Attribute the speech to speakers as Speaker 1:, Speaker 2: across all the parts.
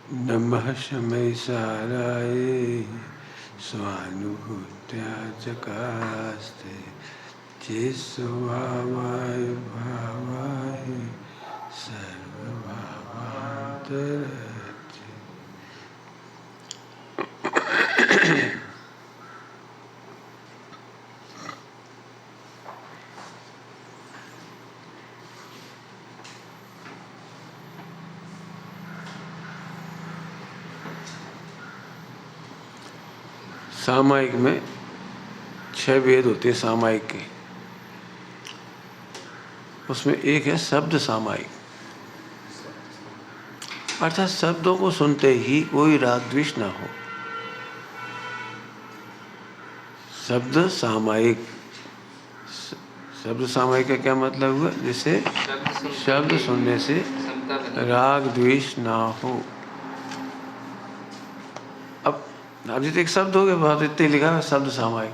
Speaker 1: नमः शमै साराय स्वानुभूत्या चकास्ते चेत्स्वभावाय भावाय सर्वभावान्तरते। सामायिक में 6 वेद होते हैं सामायिक के, उसमें एक है शब्द सामायिक, अर्थात शब्दों को सुनते ही कोई राग द्वेष ना हो। शब्द सामायिक, शब्द सामायिक का क्या मतलब हुआ? जिससे शब्द सुनने से राग द्वेष ना हो। अब जितने एक शब्द हो गए, बहुत इतने लिखा है शब्द सामायिक।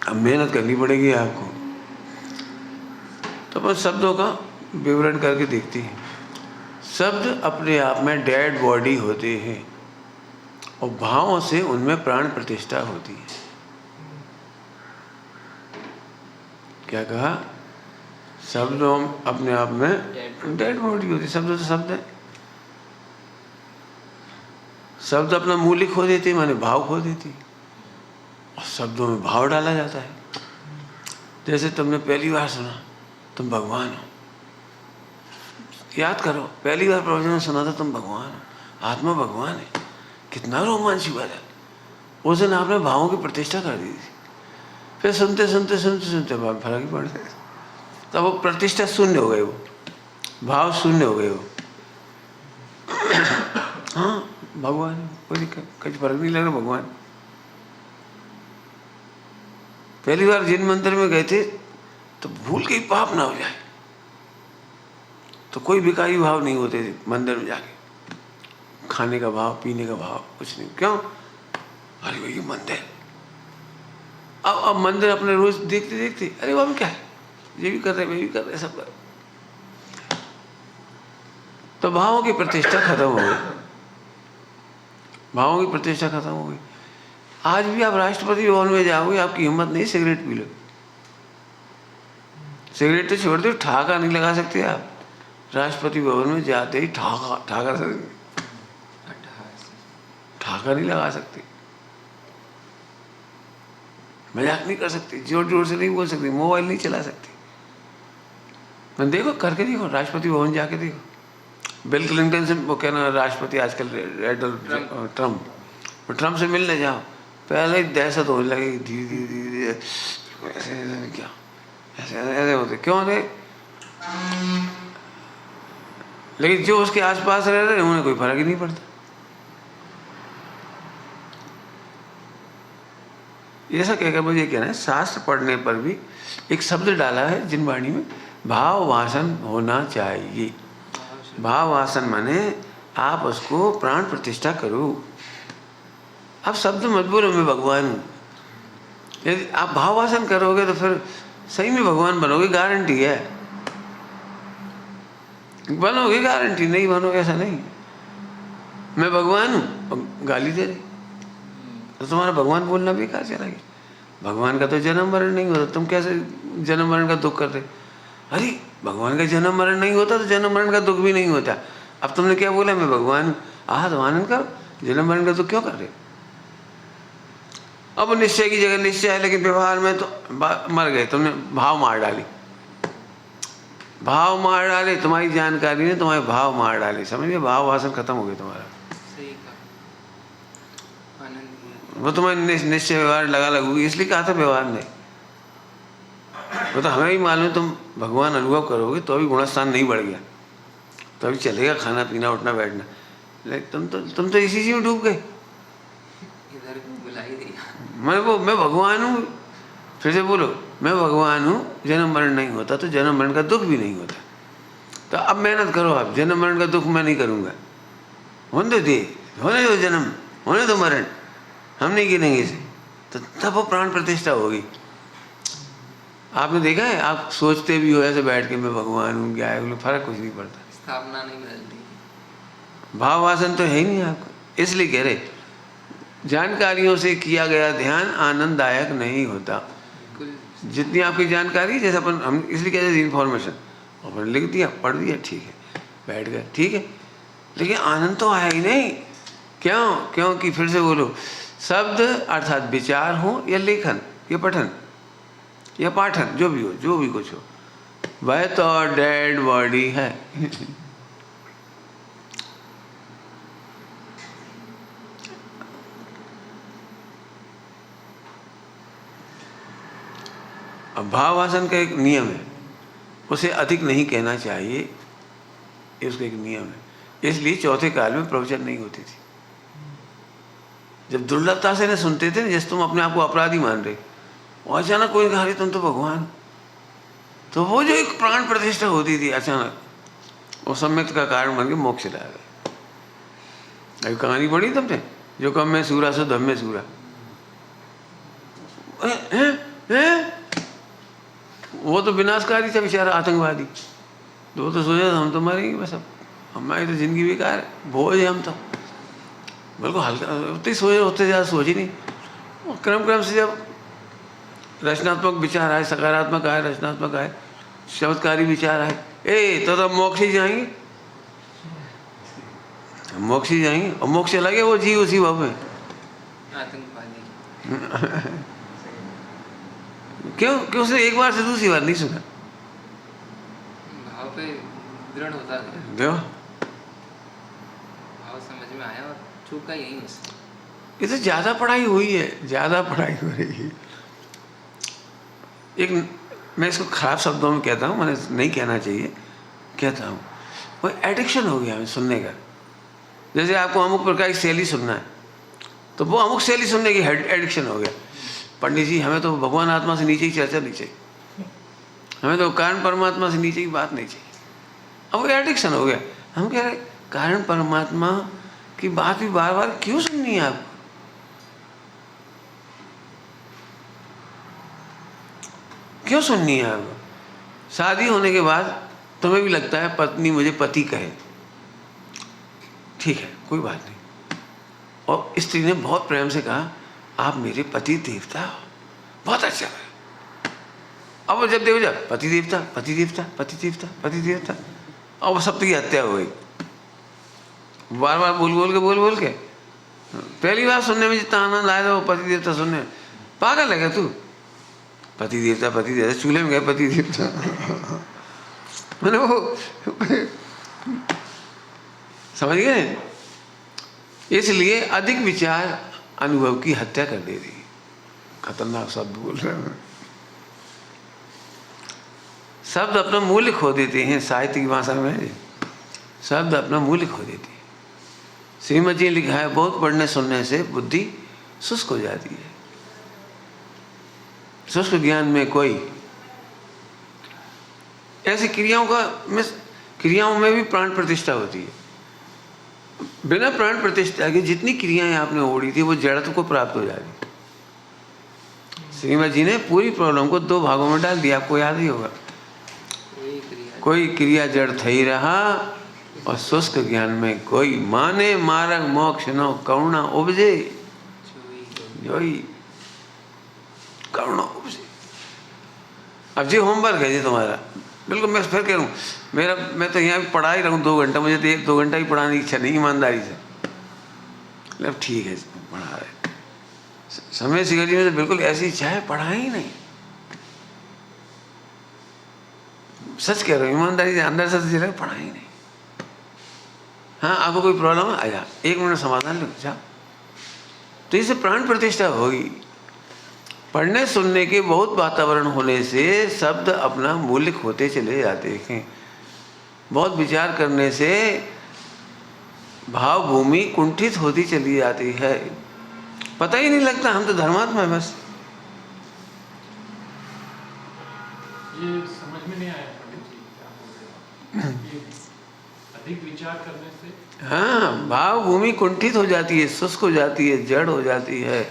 Speaker 1: अब मेहनत करनी पड़ेगी आपको। तो अपन शब्दों का विवरण करके देखते हैं। शब्द अपने आप में डेड बॉडी होते हैं और भावों से उनमें प्राण प्रतिष्ठा होती है। क्या कहा? शब्द अपने आप में डेड बॉडी होती है। शब्द तो शब्द है। शब्द अपना मूल्य खो देते, माने भाव खो देती, और शब्दों में भाव डाला जाता है। जैसे तुमने पहली बार सुना तुम भगवान हो, याद करो पहली बार प्रवचन सुना था तुम भगवान हो, आत्मा भगवान है, कितना रोमांच हुआ था। उस दिन आपने भावों की प्रतिष्ठा कर दी थी। फिर सुनते सुनते सुनते सुनते फर्क ही पड़ गया। तब वो प्रतिष्ठा शून्य हो गए, वो भाव शून्य हो गए। वो हाँ भगवान, कोई दिक्कत, कुछ फर्क नहीं लग रहा भगवान। पहली बार जिन मंदिर में गए थे तो भूल के ही पाप ना हो जाए, तो कोई विकारी भाव नहीं होते थे मंदिर में जाके। खाने का भाव, पीने का भाव कुछ नहीं। क्यों? अरे भाई मंदिर। अब मंदिर अपने रोज देखते देखते अरे वो क्या है, ये भी कर रहे, वे भी कर रहे, सब कर रहे। तो भावों की प्रतिष्ठा खत्म हो गई, भावों की प्रतिष्ठा खत्म हो गई। आज भी आप राष्ट्रपति भवन में जाओगे, आपकी हिम्मत नहीं सिगरेट पी लो। सिगरेट तो छोड़ दो, ठहाका नहीं लगा सकते आप। राष्ट्रपति भवन में जाते ही ठहाका नहीं लगा सकते, मजाक नहीं कर सकते, जोर जोर से नहीं बोल सकते, मोबाइल नहीं चला सकते। मैं देखो करके देखो, राष्ट्रपति भवन जाके देखो। बिल क्लिंटन से, वो कहना राष्ट्रपति आजकल ट्रम्प से मिलने जाओ, पहले ही दहशत होने लगेगी, धीरे धीरे धीरे ऐसे क्या ऐसे ऐसे होते, क्यों होते? लेकिन जो उसके आसपास रह रहे उन्हें कोई फर्क ही नहीं पड़ता। ऐसा कहकर मुझे कहना है, शास्त्र पढ़ने पर भी एक शब्द डाला है जिनवाणी में, भाव वासन होना चाहिए। भाव वासन माने आप उसको प्राण प्रतिष्ठा करो। आप शब्द मत बोलो मैं भगवान हूँ। यदि आप भाव वासन करोगे तो फिर सही में भगवान बनोगे, गारंटी है। बनोगे, गारंटी। नहीं बनोगे ऐसा नहीं। मैं भगवान हूँ, गाली दे रहे तो तुम्हारा भगवान बोलना भी कहाँ चला गया? भगवान का तो जन्म मरण नहीं होता, तुम कैसे जन्म मरण का दुख कर रहे? अरे भगवान का जन्म मरण नहीं होता तो जन्म मरण का दुख भी नहीं होता। अब तुमने क्या बोला? मैं भगवान हूँ। तो आनंद करो, जन्म मरण का दुख क्यों कर रहे? अब निश्चय की जगह निश्चय है, लेकिन व्यवहार में तो मर गए, तुमने भाव मार डाली। भाव मार डाले, तुम्हारी जानकारी ने तुम्हारे भाव मार डाले, समझिए? भाव वासन खत्म हो गया तुम्हारा। वो तुम्हारे निश्चय व्यवहार लगा लगूगी, इसलिए कहा था व्यवहार नहीं। वो तो हमें ही मालूम है, तुम भगवान अनुभव करोगे तो भी गुणस्थान नहीं बढ़ गया, तो अभी चलेगा खाना पीना उठना बैठना। लेकिन तुम तो इसी चीज में डूब गए। मैं भगवान हूँ, फिर से बोलो मैं भगवान हूँ, जन्म मरण नहीं होता तो जन्म मरण का दुख भी नहीं होता। तो अब मेहनत करो आप, जन्म मरण का दुख मैं नहीं करूँगा। होने दो जन्म, होने दो मरण, हम नहीं गिनेंगे इसे। तो तब वो प्राण प्रतिष्ठा होगी। आपने देखा है, आप सोचते भी हो ऐसे बैठ के मैं भगवान हूँ, क्या है, फर्क कुछ नहीं पड़ता,
Speaker 2: स्थापना नहीं बदलती।
Speaker 1: भाव वासन तो है ही नहीं आपको, इसलिए कह रहे जानकारियों से किया गया ध्यान आनंददायक नहीं होता। जितनी आपकी जानकारी, जैसे अपन हम इसलिए कहते हैं इन्फॉर्मेशन, अपन लिख दिया, पढ़ दिया, ठीक है, बैठ गए, ठीक है, लेकिन आनंद तो आया ही नहीं। क्यों? क्योंकि फिर से बोलो, शब्द अर्थात विचार हो या लेखन या पठन या पाठन, जो भी हो, जो भी कुछ हो, वह तो डेड बॉडी है। अब भाव वासन का एक नियम है, उसे अधिक नहीं कहना चाहिए, ये उसका एक नियम है। इसलिए चौथे काल में प्रवचन नहीं होती थी। जब दुर्लभता से न सुनते थे, जैसे तुम अपने आप को अपराधी मान रहे, और अचानक कोई कहा तुम तो भगवान, तो वो जो एक प्राण प्रतिष्ठा होती थी अचानक, वो सम्यक्त का कारण बन के मोक्ष ला गए। अभी कहानी पढ़ी तुमने, जो कम में सूरा सो धम में सूरा, वो तो विनाशकारी था बेचारा, आतंकवादी। तो वो तो सोचा था हम तो मरेंगे बस, अब हमारी तो जिंदगी बेकार है, बोझ है हम तो, बिल्कुल हल्का, उतने सोचे, उतने ज़्यादा सोच ही नहीं। और क्रम क्रम से जब रचनात्मक विचार आए, सकारात्मक आए, रचनात्मक आए, चमत्कारी विचार आए, तो मोक्ष ही जाएंगे, मोक्ष ही जाएंगे। और मोक्ष लगे वो जी उसी भाव में, क्यों? क्यों? उसने एक बार से दूसरी बार नहीं सुना,
Speaker 2: भाव पे दृढ़ होता है,
Speaker 1: देखो
Speaker 2: भाव समझ में आया और चूका यही उससे।
Speaker 1: ये तो ज़्यादा पढ़ाई हुई है, ज़्यादा पढ़ाई हो रही है। एक, मैं इसको खराब शब्दों में कहता हूँ, मैंने नहीं कहना चाहिए, कहता हूँ, वो एडिक्शन हो गया है सुनने का। जैसे आपको अमुक प्रकार की शैली सुनना है, तो वो अमुक शैली सुनने की एडिक्शन हो गया। पंडित जी, हमें तो भगवान आत्मा से नीचे ही चर्चा नहीं चाहिए, हमें तो कारण परमात्मा से नीचे की बात नहीं चाहिए। अब वो एडिक्शन हो गया। हम कह रहे कारण परमात्मा की बात भी बार बार क्यों सुननी है आपको? क्यों सुननी है आपको? शादी होने के बाद तुम्हें भी लगता है पत्नी मुझे पति कहे, ठीक है, कोई बात नहीं। और स्त्री ने बहुत प्रेम से कहा आप मेरे पति देवता हो, बहुत अच्छा है। अब वो जब देखो जब पति देवता, पति देवता, पति देवता, पति देवता, और वो सब की हत्या हो गई। बार बार बोल बोल के पहली बार सुनने में जितना आनंद आया था वो पति देवता सुनने में, पागल है क्या तू? पति देवता, चूल्हे में गए पति देवता। मैंने वो समझ गए। इसलिए अधिक विचार अनुभव की हत्या कर दे रही। खतरनाक शब्द बोल रहे हैं। शब्द अपना मूल्य खो देते हैं, साहित्य की भाषा में शब्द अपना मूल्य खो देते हैं। श्रीमद जी ने लिखा है, बहुत पढ़ने सुनने से बुद्धि शुष्क हो जाती है। शुष्क ज्ञान में कोई ऐसी क्रियाओं में भी प्राण प्रतिष्ठा होती है। बिना प्राण प्रतिष्ठा के जितनी क्रियाएं आपने ओढ़ी थी वो जड़त्व को प्राप्त हो जाती। श्रीमद जी ने पूरी प्रॉब्लम को दो भागों में डाल दिया, आपको याद ही होगा। कोई क्रिया जड़ थई रहा और शुष्क ज्ञान में कोई माने मारग मोक्ष नो करुणा उपजे, जोई करुणा उपजे। अब जी होमवर्क है जी तुम्हारा, बिल्कुल। मैं फिर कह रहा हूँ, मैं तो यहाँ भी पढ़ा ही रहा हूँ 2 घंटा, मुझे तो 1-2 घंटा ही पढ़ाने की इच्छा नहीं, ईमानदारी से। मतलब ठीक है पढ़ा रहे, समय सिगरी में तो बिल्कुल ऐसी इच्छा है, पढ़ा ही नहीं। सच कह रहा हूँ, ईमानदारी से अंदर से चला, पढ़ा ही नहीं। हाँ, आपको कोई प्रॉब्लम है, आ जा, 1 मिनट समाधान लो, जा। तो इससे प्राण प्रतिष्ठा होगी। पढ़ने सुनने के बहुत वातावरण होने से शब्द अपना मूल्य खोते चले जाते हैं। बहुत विचार करने से भाव भूमि कुंठित होती चली जाती है, पता ही नहीं लगता हम तो धर्मात्मा है बस।
Speaker 3: ये समझ में नहीं आया पंडित जी क्या बोल रहे हो। अधिक विचार करने से
Speaker 1: हाँ, भाव भूमि कुंठित हो जाती है, शुष्क हो जाती है, जड़ हो जाती है,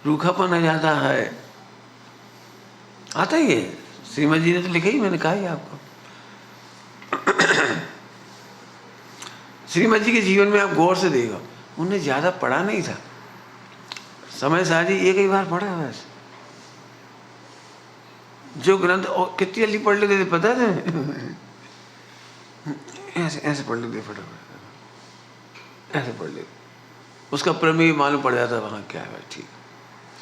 Speaker 1: रूखापन आ जाता है। आता ही है, श्रीमद जी ने तो लिखा ही, मैंने कहा ही आपको। श्रीमद जी के जीवन में आप गौर से देखो, उन्हें ज़्यादा पढ़ा नहीं था। समय शाह जी एक ही बार पढ़ा है बस। जो ग्रंथ और कितनी जल्दी पढ़ लेते थे पता है? ऐसे ऐसे पढ़ लेते फटाफट, ऐसे पढ़ लेते, उसका प्रमेय मालूम पड़ जाता वहाँ क्या है, ठीक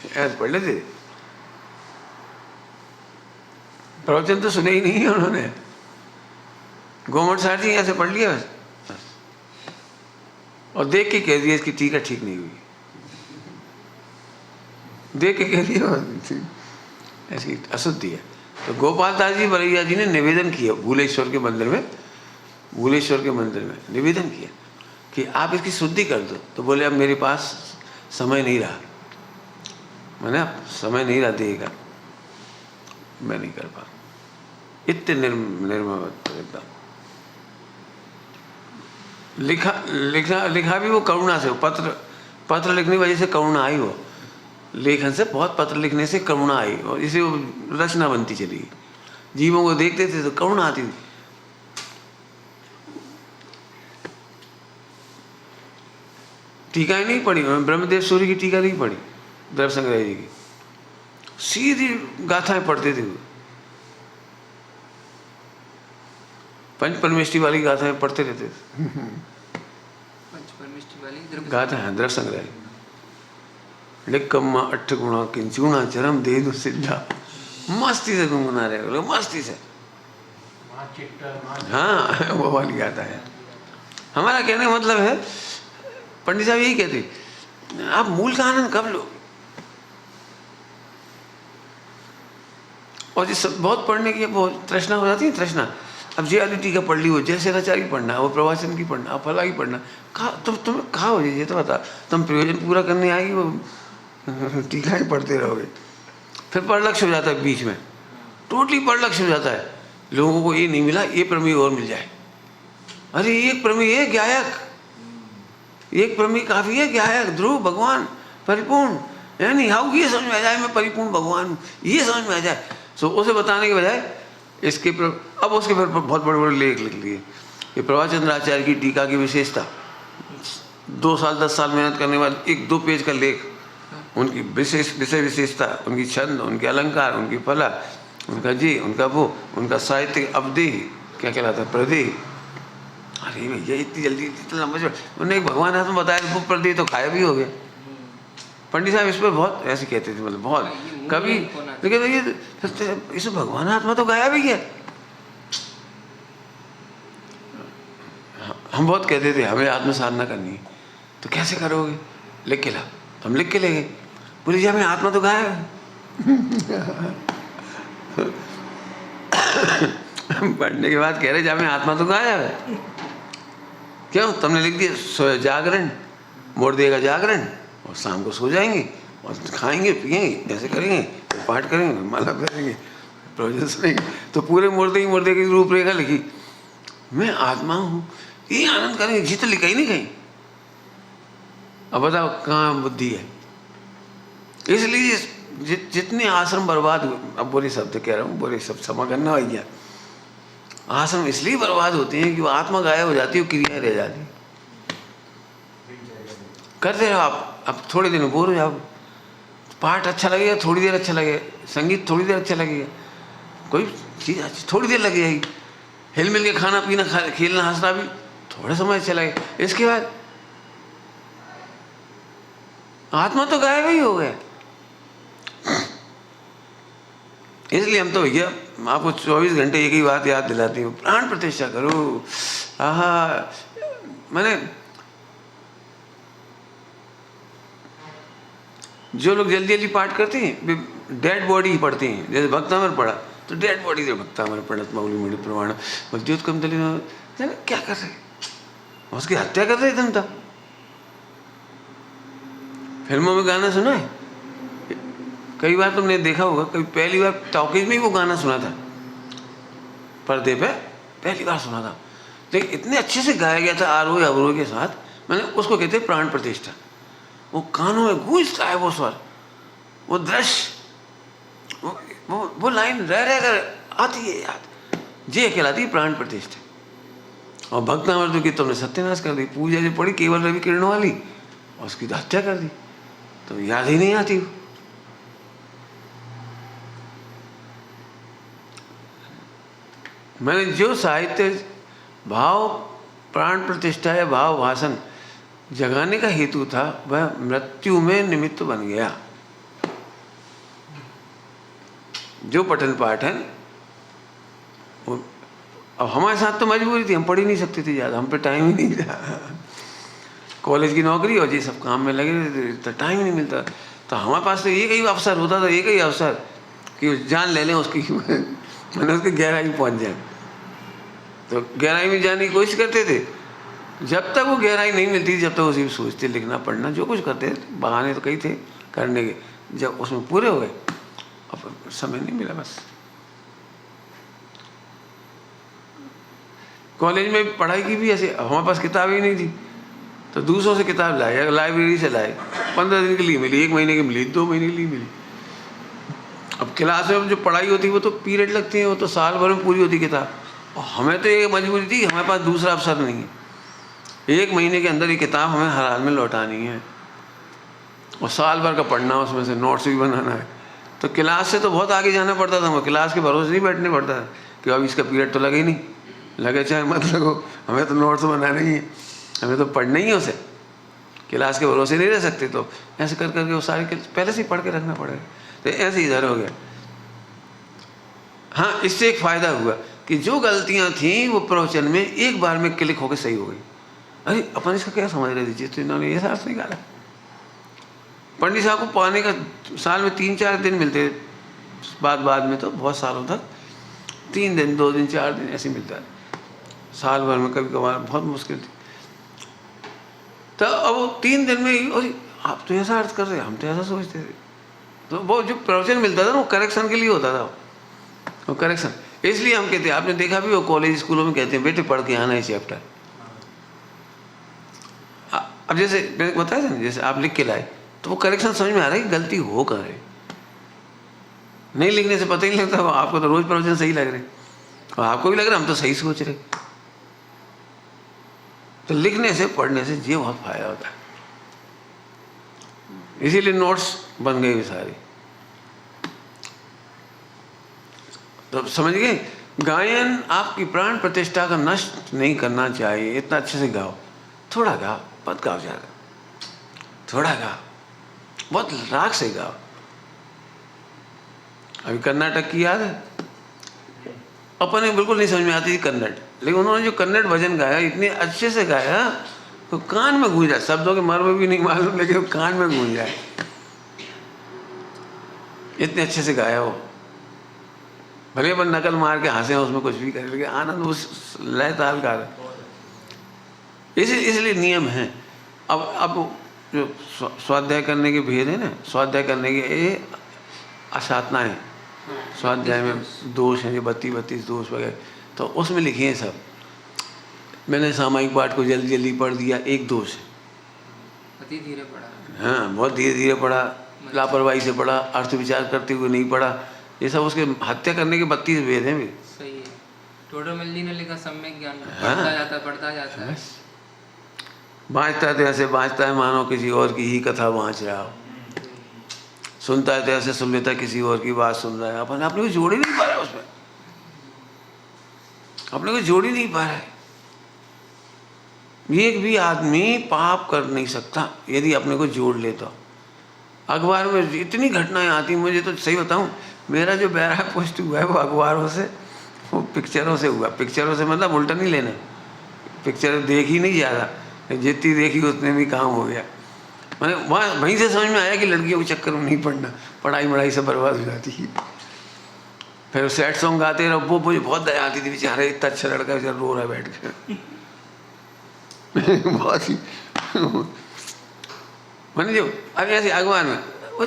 Speaker 1: ऐसे पढ़ लेते। प्रवचन तो सुने ही नहीं है उन्होंने, गोमट साहब जी ऐसे पढ़ लिया बस, और देख के कह दिया इसकी टीका ठीक नहीं हुई, देख के कह दिया ऐसी अशुद्धि है। तो गोपाल दास जी बरैया जी ने निवेदन किया भूलेश्वर के मंदिर में, भूलेश्वर के मंदिर में निवेदन किया कि आप इसकी शुद्धि कर दो। तो बोले अब मेरे पास समय नहीं रहा, मैंने अब समय नहीं रहा देगा, मैं नहीं कर पा। इतने निर्मम एकदम। लिखा भी वो करुणा से, पत्र लिखने की वजह से करुणा आई, वो लेखन से बहुत, पत्र लिखने से करुणा आई, और इसे वो रचना बनती चली। जीवों को देखते थे तो करुणा आती थी। टीका ही नहीं पढ़ी, ब्रह्मदेव सूर्य की टीका नहीं पढ़ी द्रव्य संग्रह जी की, सीधी गाथाएं पढ़ते थे। पंच परमेष्टि वाली गाथाएं पढ़ते रहते थे।
Speaker 2: पंच परमेष्टि वाली
Speaker 1: गाथा है द्रव्य संग्रह, लिक्कम्मा अट्ठ गुणा किंचुणा चरम देदु सिद्धा, मस्ती से गुनगुना रहे लोग, मस्ती से। हाँ वो वाली गाथा है। हमारा कहने का मतलब है, पंडित साहब यही कहते, आप मूल का आनंद कब लो। और जिस बहुत पढ़ने की बहुत तृष्णा हो जाती है, तृष्णा, अब जे वाली टीका पढ़ ली, वो जैसे रचारी पढ़ना, वो प्रवाचन की पढ़ना, अब फला की पढ़ना, कहा तुम कहा हो जाइए तो बता, तुम प्रयोजन पूरा करने आएगी, वो टीका ही पढ़ते रहोगे। फिर परलक्ष्य हो जाता है बीच में, टोटली परलक्ष्य हो जाता है। लोगों को ये नहीं मिला, ये प्रमेय और मिल जाए। अरे एक प्रमेय है गायक, एक प्रमेय काफी है गायक, ध्रुव भगवान परिपूर्ण, यानी हाउ ये समझ में आ जाए मैं परिपूर्ण भगवान हूँ, ये समझ में आ जाए। सो उसे बताने के बजाय इसके अब उसके फिर बहुत बड़े बड़े लेख लिख लिए कि प्रभाचंद्राचार्य की टीका की विशेषता, 2 साल 10 साल मेहनत करने बाद 1-2 पेज का लेख, उनकी विषय विशेषता, उनकी छंद, उनके अलंकार, उनकी फला, उनका जी, उनका वो, उनका साहित्य अवधि क्या कहलाता है, प्रदेह। अरे भैया इतनी जल्दी इतना लंबा उन्होंने एक भगवान हाथ में बताया, वो प्रदेह तो खाया भी हो गया। पंडित साहब इस पर बहुत ऐसे कहते थे, मतलब बहुत कभी, लेकिन ये इस भगवान आत्मा तो गाया भी है। हम बहुत कहते थे हमें आत्म साधना करनी है, तो कैसे करोगे, लिख के ला, तो हम लिख के ले गए। बोले जी हमें आत्मा तो गाया है। पढ़ने के बाद कह रहे जी हमें आत्मा तो गाया है, क्यों तुमने लिख दिया जागरण, मोड़ देगा जागरण, और शाम को सो जाएंगे और खाएंगे पिएंगे ऐसे करेंगे, पाठ करेंगे, माला करेंगे, प्रवचन सुनेंगे, तो पूरे मुर्दे की रूपरेखा लिखी, मैं आत्मा हूँ, ये आनंद करेंगे, जी तो लिखा ही नहीं कहीं। अब बताओ कहाँ बुद्धि है। इसलिए जितने आश्रम बर्बाद हुए, अब बुरे शब्द कह रहा हूँ, बुरे शब्द क्षमा करना भैया, आश्रम इसलिए बर्बाद होते हैं कि वो आत्मा गायब हो जाती है, वो क्रियाएं रह जाती। करते रहो आप, अब थोड़े दिन बोर हो जाओ, पाठ अच्छा लगेगा थोड़ी देर अच्छा लगेगा, संगीत थोड़ी देर अच्छा लगेगा, कोई चीज़ अच्छी थोड़ी देर लग जाएगी, हिल मिल के खाना पीना खेलना हंसना भी थोड़ा समय अच्छा लगेगा, इसके बाद आत्मा तो गायब ही हो गया। इसलिए हम तो भैया आपको 24 घंटे एक ही बात याद दिलाती हूँ, प्राण प्रतिष्ठा करो। आहा, मैंने जो लोग जल्दी जल्दी पाठ करते हैं डेड बॉडी ही पढ़ते हैं, जैसे भक्तामर पढ़ा तो डेड बॉडी से भक्तामर पढ़त मौली मुड़ी प्रमाण मजदूत कम दली क्या कर रहे, उसकी हत्या कर रहे जनता। फिल्मों में गाना सुना है, कई बार तुमने देखा होगा, कभी पहली बार टॉकीज में ही वो गाना सुना था, पर्दे पे पहली बार सुना था, लेकिन इतने अच्छे से गाया गया था आरोह अवरोह के साथ, मैंने उसको कहते हैं प्राण प्रतिष्ठा। वो कानों में गूंजता है वो स्वर, वो दृश्य, वो लाइन रह कर आती है याद, ये कहलाती है प्राण प्रतिष्ठा। और भक्तामृत की तुमने सत्यानाश कर दी। पूजा जो पड़ी केवल रवि किरणों वाली, और उसकी तो हत्या कर दी, तो याद ही नहीं आती। मैंने जो साहित्य भाव प्राण प्रतिष्ठा या भाव भाषण जगाने का हेतु था, वह मृत्यु में निमित्त बन गया। जो पठन पाठन, अब हमारे साथ तो मजबूरी थी, हम पढ़ ही नहीं सकते थे ज़्यादा, हम पे टाइम ही नहीं था। कॉलेज की नौकरी और ये सब काम में लगे रहते, तो टाइम ही नहीं मिलता। तो हमारे पास तो एक ही अवसर होता था, एक ही अवसर कि जान ले लें उसकी मैंने उसकी गहराई में पहुँच जाए। तो गहराई में जाने की कोशिश करते थे। जब तक वो गहराई नहीं मिलती, जब तक उसी सोचते, लिखना पढ़ना जो कुछ करते थे, बहाने तो कई थे करने के। जब उसमें पूरे हो गए, अब समय नहीं मिला बस। कॉलेज में पढ़ाई की भी ऐसे, हमारे पास किताब ही नहीं थी, तो दूसरों से किताब लाए या लाइब्रेरी से लाए। 15 दिन के लिए मिली, 1 महीने की मिली, 2 महीने के लिए मिली। अब क्लास में जो पढ़ाई होती है वो तो पीरियड लगते हैं, वो तो साल भर में पूरी होती किताब। और हमें तो ये मजबूरी थी, हमारे पास दूसरा अवसर नहीं है, 1 महीने के अंदर ये किताब हमें हर हाल में लौटानी है, और साल भर का पढ़ना, उसमें से नोट्स भी बनाना है। तो क्लास से तो बहुत आगे जाना पड़ता था, हमें क्लास के भरोसे नहीं बैठने पड़ता था कि अब इसका पीरियड तो लगे ही नहीं, लगे चाहे मत लगो, हमें तो नोट्स बनाना ही है, हमें तो पढ़ना ही है उसे, क्लास के भरोसे नहीं रह सकते। तो ऐसे कर करके वो सारे पहले से ही पढ़ के रखना पड़ेगा। तो ऐसे इधर हो गया। हाँ, इससे एक फ़ायदा हुआ कि जो गलतियाँ थीं वो प्रवचन में एक बार में क्लिक होकर सही हो गई। अरे अपन इसका क्या समझ रहे थे, तो इन्होंने ये साथ निकाला। पंडित साहब को पाने का साल में 3-4 दिन मिलते, बाद में तो बहुत सालों तक 3 दिन, 2 दिन, 4 दिन ऐसे मिलता है। साल भर में कभी कभार बहुत मुश्किल थी। तो अब वो 3 दिन में ही, अरे आप तो ऐसा अर्थ कर रहे, हम तो ऐसा सोचते थे। तो वो जो प्रवचन मिलता था ना, वो करेक्शन के लिए होता था, वो करेक्शन। इसलिए हम कहते हैं, आपने देखा भी वो कॉलेज स्कूलों में कहते हैं, बेटे पढ़ के आना है चैप्टर। अब जैसे मैंने बताया था ना, जैसे आप लिख के लाए तो वो करेक्शन समझ में आ रहा है कि गलती हो कर रहे, नहीं लिखने से पता ही नहीं लगता। आपको तो रोज प्रवचन सही लग रहे, और आपको भी लग रहा है हम तो सही सोच रहे। तो लिखने से, पढ़ने से ये बहुत फायदा होता है। इसीलिए नोट्स बन गए सारे। तो समझ गए, गायन आपकी प्राण प्रतिष्ठा का नष्ट नहीं करना चाहिए। इतना अच्छे से गाओ, थोड़ा गाओ, मत गाओ ज़्यादा, थोड़ा गाओ, बहुत राग से गाओ। अभी कर्नाटक की याद है, अपने बिल्कुल नहीं समझ में आती थी कन्नड़, लेकिन उन्होंने जो कन्नड़ भजन गाया, इतने अच्छे से गाया तो कान में गूंजा। शब्दों के मर्म भी नहीं मालूम, लेकिन कान में गूंजा, इतने अच्छे से गाया वो। भले अपन नकल मार के हंसे, उसमें कुछ भी करे, लेकिन आनंद उस लय ताल का। इसलिए नियम है। अब जो स्वाध्याय करने के भेद है ना, स्वाध्याय करने के ये असाधनाएँ, स्वाध्याय में दोष हैं जो 32 दोष वगैरह, तो उसमें लिखे हैं सब। मैंने सामायिक पाठ को जल्दी जल्दी पढ़ दिया, एक दोष है।
Speaker 2: अति धीरे पढ़ा,
Speaker 1: हाँ, बहुत धीरे धीरे पढ़ा, लापरवाही से पढ़ा, अर्थ विचार करते हुए नहीं पढ़ा, ये सब उसके हत्या करने के 32 भेद हैं भी।
Speaker 2: सही है। टोडरमल जी ने लिखा सम्यक ज्ञान,
Speaker 1: हाँ।
Speaker 2: बढ़ता जाता है।
Speaker 1: बाँचता है तो ऐसे बाँचता है मानो किसी और की ही कथा बाँच रहा हो, सुनता है तो ऐसे सुन लेता है किसी और की बात सुन रहा है। अपने को जोड़ ही नहीं पा रहा है उसमें, अपने को जोड़ ही नहीं पा रहा है। एक भी आदमी पाप कर नहीं सकता यदि अपने को जोड़ ले तो। अखबार में इतनी घटनाएं आती, मुझे तो सही बताऊं, मेरा जो बैराग पोस्ट हुआ है वो अखबारों से, वो पिक्चरों से हुआ। पिक्चरों से मतलब उल्टा नहीं लेना, पिक्चर देखी नहीं ज़्यादा, जितनी देखी उतने भी काम हो गया। मैंने वहीं से समझ में आया कि लड़कियों के चक्कर में नहीं पड़ना, पढ़ाई वढ़ाई से बर्बाद हो जाती है। फिर सैड सॉन्ग गाते रहो, वो मुझे बहुत दया आती थी, बेचारा इतना अच्छा लड़का बेचारा रो रहा है बैठ कर। बहुत ही मैंने जो अभी ऐसे अखबार में वो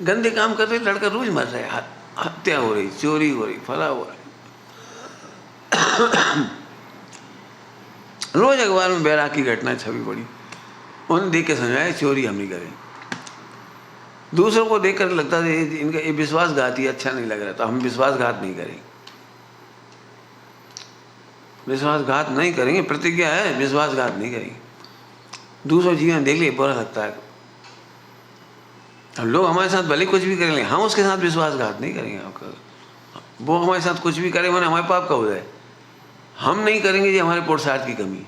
Speaker 1: गंदे काम कर रहे लड़का रोज मर रहा है, हत्या हो रही, चोरी हो रही, फला हो रहा है। रोज अखबार में बैराग की घटना छवि पड़ी, उन्हें देख के समझाया चोरी हम नहीं करें। दूसरों को देख कर लगता था इनका ये विश्वासघाती अच्छा नहीं लग रहा, तो हम विश्वासघात नहीं करें। विश्वासघात नहीं करेंगे, प्रतिज्ञा है विश्वासघात नहीं करेंगे। दूसरों जीवन देख लिए बुरा लगता है। अब लोग हमारे साथ भले कुछ भी करेंगे, हम उसके साथ विश्वासघात नहीं करेंगे। वो हमारे साथ कुछ भी करे मैंने हमारे पाप का हो जाए, हम नहीं करेंगे। ये हमारे पुरुषार्थ की कमी,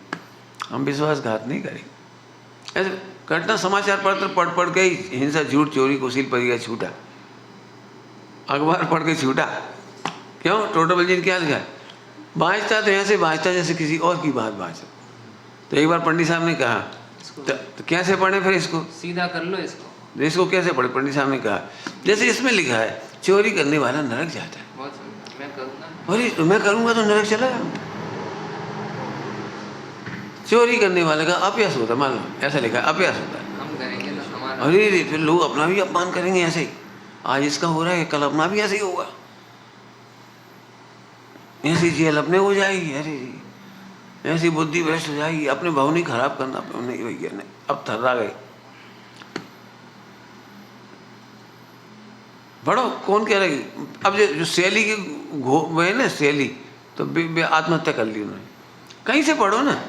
Speaker 1: हम विश्वासघात नहीं करेंगे। ऐसे घटना समाचार पत्र पढ़ के ही हिंसा, झूठ, चोरी, कुशील, परिया छूटा, अखबार पढ़ के छूटा। क्यों? टोटोमल क्या लिखा है? बाँचता तो ऐसे बाँचता जैसे किसी और की बात बाँचता। तो एक बार पंडित साहब ने कहा, तो कैसे पढ़े फिर इसको?
Speaker 2: सीधा कर लो इसको
Speaker 1: कैसे पढ़े? पंडित साहब ने कहा जैसे इसमें लिखा है, चोरी करने वाला नरक जाता है।
Speaker 2: बहुत सुंदर, मैं करूँगा।
Speaker 1: अरे तो मैं करूँगा तो नरक चला जाऊँ। चोरी करने वाले का अपयश होता है, मान लो ऐसा लिखा है, अपयश होता है।
Speaker 2: हम करेंगे तो हमारा।
Speaker 1: अरे फिर लोग अपना भी अपमान करेंगे ऐसे ही। आज इसका हो रहा है, कल अपना भी ऐसे ही होगा, ऐसी जेल अपने हो जाएगी। अरे ऐसी बुद्धि भ्रष्ट हो जाएगी, अपने भाव नहीं खराब करना। नहीं भैया नहीं, अब थर्रा गए। पढ़ो, कौन कह रही? अब जो शैली के वो है ना शैली, तो आत्महत्या कर ली उन्होंने। कहीं से पढ़ो ना,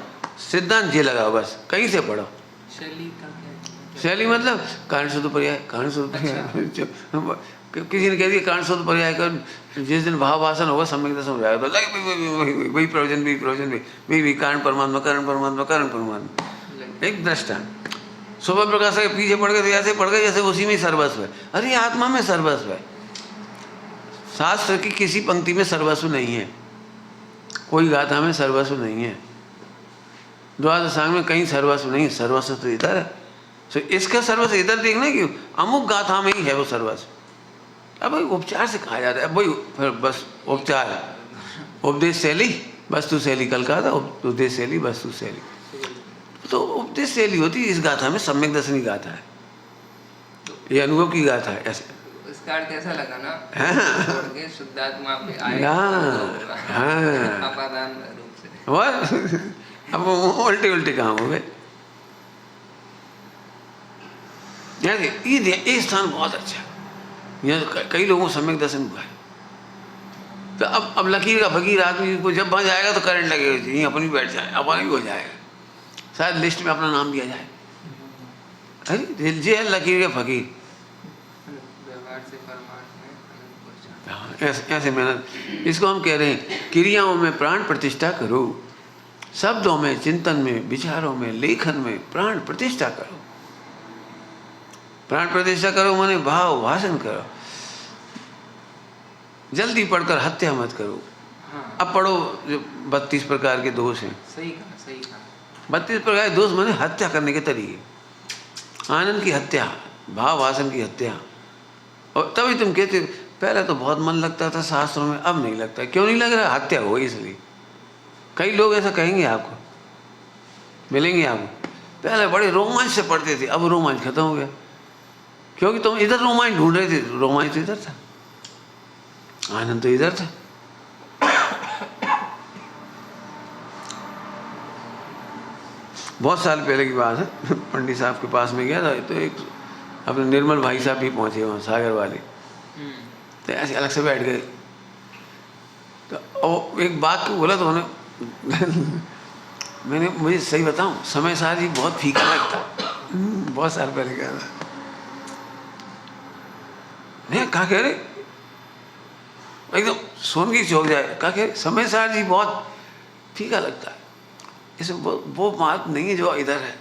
Speaker 1: सिद्धांत जे लगाओ बस, कहीं से पढ़ो।
Speaker 2: शैली का क्या?
Speaker 1: शैली मतलब कारण शब्द पर्याय, कारण शब्द पर्याय। किसी ने कह दिया कारण शब्द पर्याय कर, जिस दिन भाव वासन होगा सम्यक दर्शन हो जाएगा, तो वही प्रयोजन भी कारण परमात्मा, कारण परमात्मा, कारण परमात्मा। एक दृष्टा सुबह प्रकाश के पीछे पड़ गए, ऐसे पड़ गए जैसे उसी में सर्वस्व है। अरे आत्मा में सर्वस्व है। शास्त्र की किसी पंक्ति में सर्वस्व नहीं है, कोई गाथा में सर्वस्व नहीं है, द्वादशांग में कहीं सर्वस्व नहीं। सर्वस्व तो इधर है। तो इसका सर्वस्व इधर देखना क्यों? अमुक गाथा में ही है वो सर्वस्व। अब भाई उपचार से कहा जाता है, भाई फिर बस उपचार, उपदेश शैली, वस्तु शैली कल कहा था, उपदेश शैली, वस्तु शैली। तो उपदेश शैली होती है इस गाथा में, सम्यक दर्शनी गाथा है, ये अनुभव की गाथा है। ऐसे
Speaker 2: इसका अर्थ ऐसा लगा ना,
Speaker 1: हाँ।
Speaker 2: छोड़ के शुद्धात्मा पे आए,
Speaker 1: हाँ।
Speaker 2: अपादान रूप से।
Speaker 1: अब उल्टे काम हो गए। ये स्थान बहुत अच्छा है, यहाँ कई लोगों को सम्यक दर्शन हुआ है। तो अब लकीर का फकीर आदमी को जब वहाँ जाएगा तो करंट लगेगा, यहीं अपनी बैठ जाए, अपना भी हो जाएगा, शायद लिस्ट में अपना नाम दिया जाए। अरे ये है लकीर का फकीर।
Speaker 2: व्यवहार से परमार्थ में अनंत पहुंचा।
Speaker 1: ऐसे मेहनत, इसको हम कह रहे हैं क्रियाओं में प्राण प्रतिष्ठा करो, शब्दों में, चिंतन में, विचारों में, लेखन में प्राण प्रतिष्ठा करो। प्राण प्रतिष्ठा करो माने भाव भाषण करो। जल्दी पढ़कर हत्या मत करो।
Speaker 2: हाँ।
Speaker 1: अब पढ़ो जो 32 प्रकार के दोष हैं।
Speaker 2: सही कहा।
Speaker 1: 32 प्रकार के दोष माने हत्या करने के तरीके, आनंद की हत्या, भाव भाषण की हत्या। और तभी तुम कहते पहले तो बहुत मन लगता था शास्त्रों में, अब नहीं लगता। क्यों नहीं लग रहा? हत्या हो गई इसलिए। कई लोग ऐसा कहेंगे आपको, मिलेंगे आपको, पहले बड़े रोमांच से पढ़ते थे, अब रोमांच खत्म हो गया, क्योंकि तुम इधर रोमांच ढूंढ रहे थे। रोमांच तो इधर था, आनंद तो इधर था। बहुत साल पहले की बात है, पंडित साहब के पास में गया था, तो एक अपने निर्मल भाई साहब भी पहुंचे वहाँ, सागर वाले। तो ऐसे अलग से बैठ गए, तो एक बात को बोला तो उन्होंने मैंने, मुझे सही बताऊं, समय सार ही बहुत फीका लगता। बहुत साल पहले गया था। नहीं कहा कह रहे, एकदम सोन की चौक जाए, कहा कह रहे समय सार जी बहुत फीका लगता है, इसमें वो बात नहीं है जो इधर है।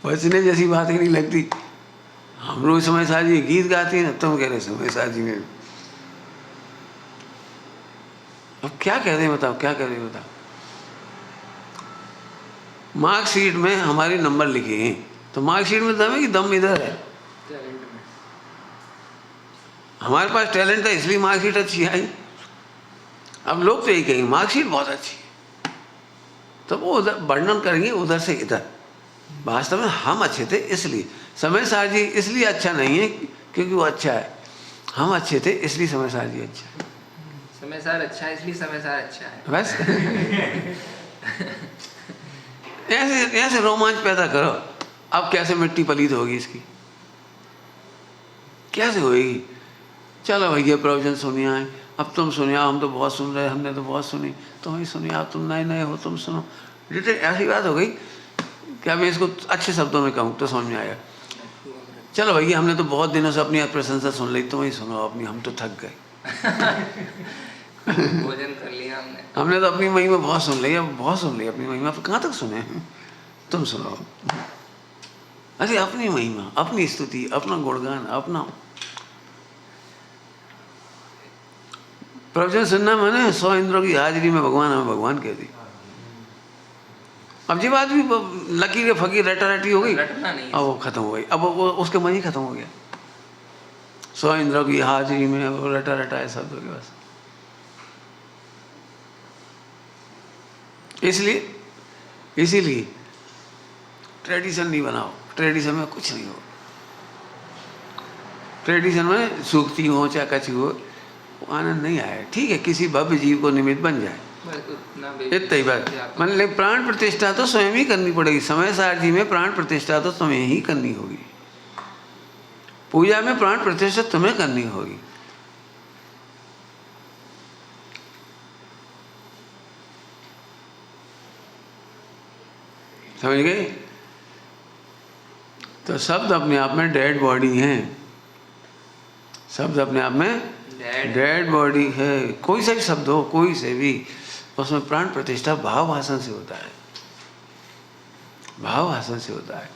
Speaker 1: बचने जैसी बात ही नहीं लगती। हम लोग समय सार जी गीत गाती हैं, तुम कह रहे समय सार जी ने। अब क्या कह रहे हैं बताओ, क्या कह रहे हैं बताओ। मार्कशीट में हमारे नंबर लिखे हैं, तो मार्कशीट में दम है कि दम इधर है?
Speaker 2: टैलेंट में।
Speaker 1: हमारे पास टैलेंट था इसलिए मार्कशीट अच्छी आई। अब लोग तो यही कहेंगे मार्कशीट बहुत अच्छी है, तो वो उधर वर्णन करेंगे उधर से इधर। वास्तव में हम अच्छे थे इसलिए। समय सार जी इसलिए अच्छा नहीं है क्योंकि वो अच्छा है, हम अच्छे थे इसलिए समय सार जी अच्छा है।
Speaker 2: समय सार अच्छा है इसलिए समय सार अच्छा है,
Speaker 1: बस। ऐसे रोमांच पैदा करो। अब कैसे मिट्टी पलीत होगी इसकी, कैसे होगी? चलो भैया प्रवचन सुनिए आए, अब तुम सुनिए, हम तो बहुत सुन रहे, हमने तो बहुत सुनी, तुम ही सुनिए, आप तुम नए नए हो, तुम सुनो। जैसे ऐसी बात हो गई कि अब इसको अच्छे शब्दों में कहूँ तो समझ में आएगा। चलो भैया हमने तो बहुत दिनों से अपनी प्रशंसा सुन ली, तुम ही सुनो अपनी, हम तो थक गए।
Speaker 2: भोजन कर लिया हमने।
Speaker 1: हमने तो अपनी महिमा बहुत सुन ली, अब बहुत सुन ली अपनी महिमा, पर कहाँ तक सुने, तुम सुनो। अरे अपनी महिमा, अपनी स्तुति, अपना गुणगान, अपना प्रवचन सुनना माने 100 इंद्रों की हाजिरी में भगवान हमें भगवान कह दी। अब जी बात भी लकीर फकीर रटा रटी हो गई,
Speaker 2: रटना नहीं है।
Speaker 1: अब वो खत्म हो गई, अब वो उसके मन ही खत्म हो गया। 100 इंद्रों की हाजिरी में वो रटा रटा है शब्द हो गया बस। इसीलिए ट्रेडिशन नहीं बनाओ, ट्रेडिशन में कुछ नहीं हो। ट्रेडिशन में सूखती हो चाहे कच्ची हो, आनंद नहीं आया। ठीक है, किसी भव्य जीव को निमित्त बन जाए, इतना ही बात। मतलब प्राण प्रतिष्ठा तो स्वयं ही करनी पड़ेगी। समय सारथी में प्राण प्रतिष्ठा तो तुम्हें ही करनी होगी, पूजा में प्राण प्रतिष्ठा तुम्हें करनी होगी। समझ गए? तो शब्द अपने आप में डेड बॉडी है, शब्द अपने आप में डेड बॉडी है। कोई सा भी शब्द हो, कोई से भी, उसमें प्राण प्रतिष्ठा भाव भाषण से होता है, भाव भाषण से होता है।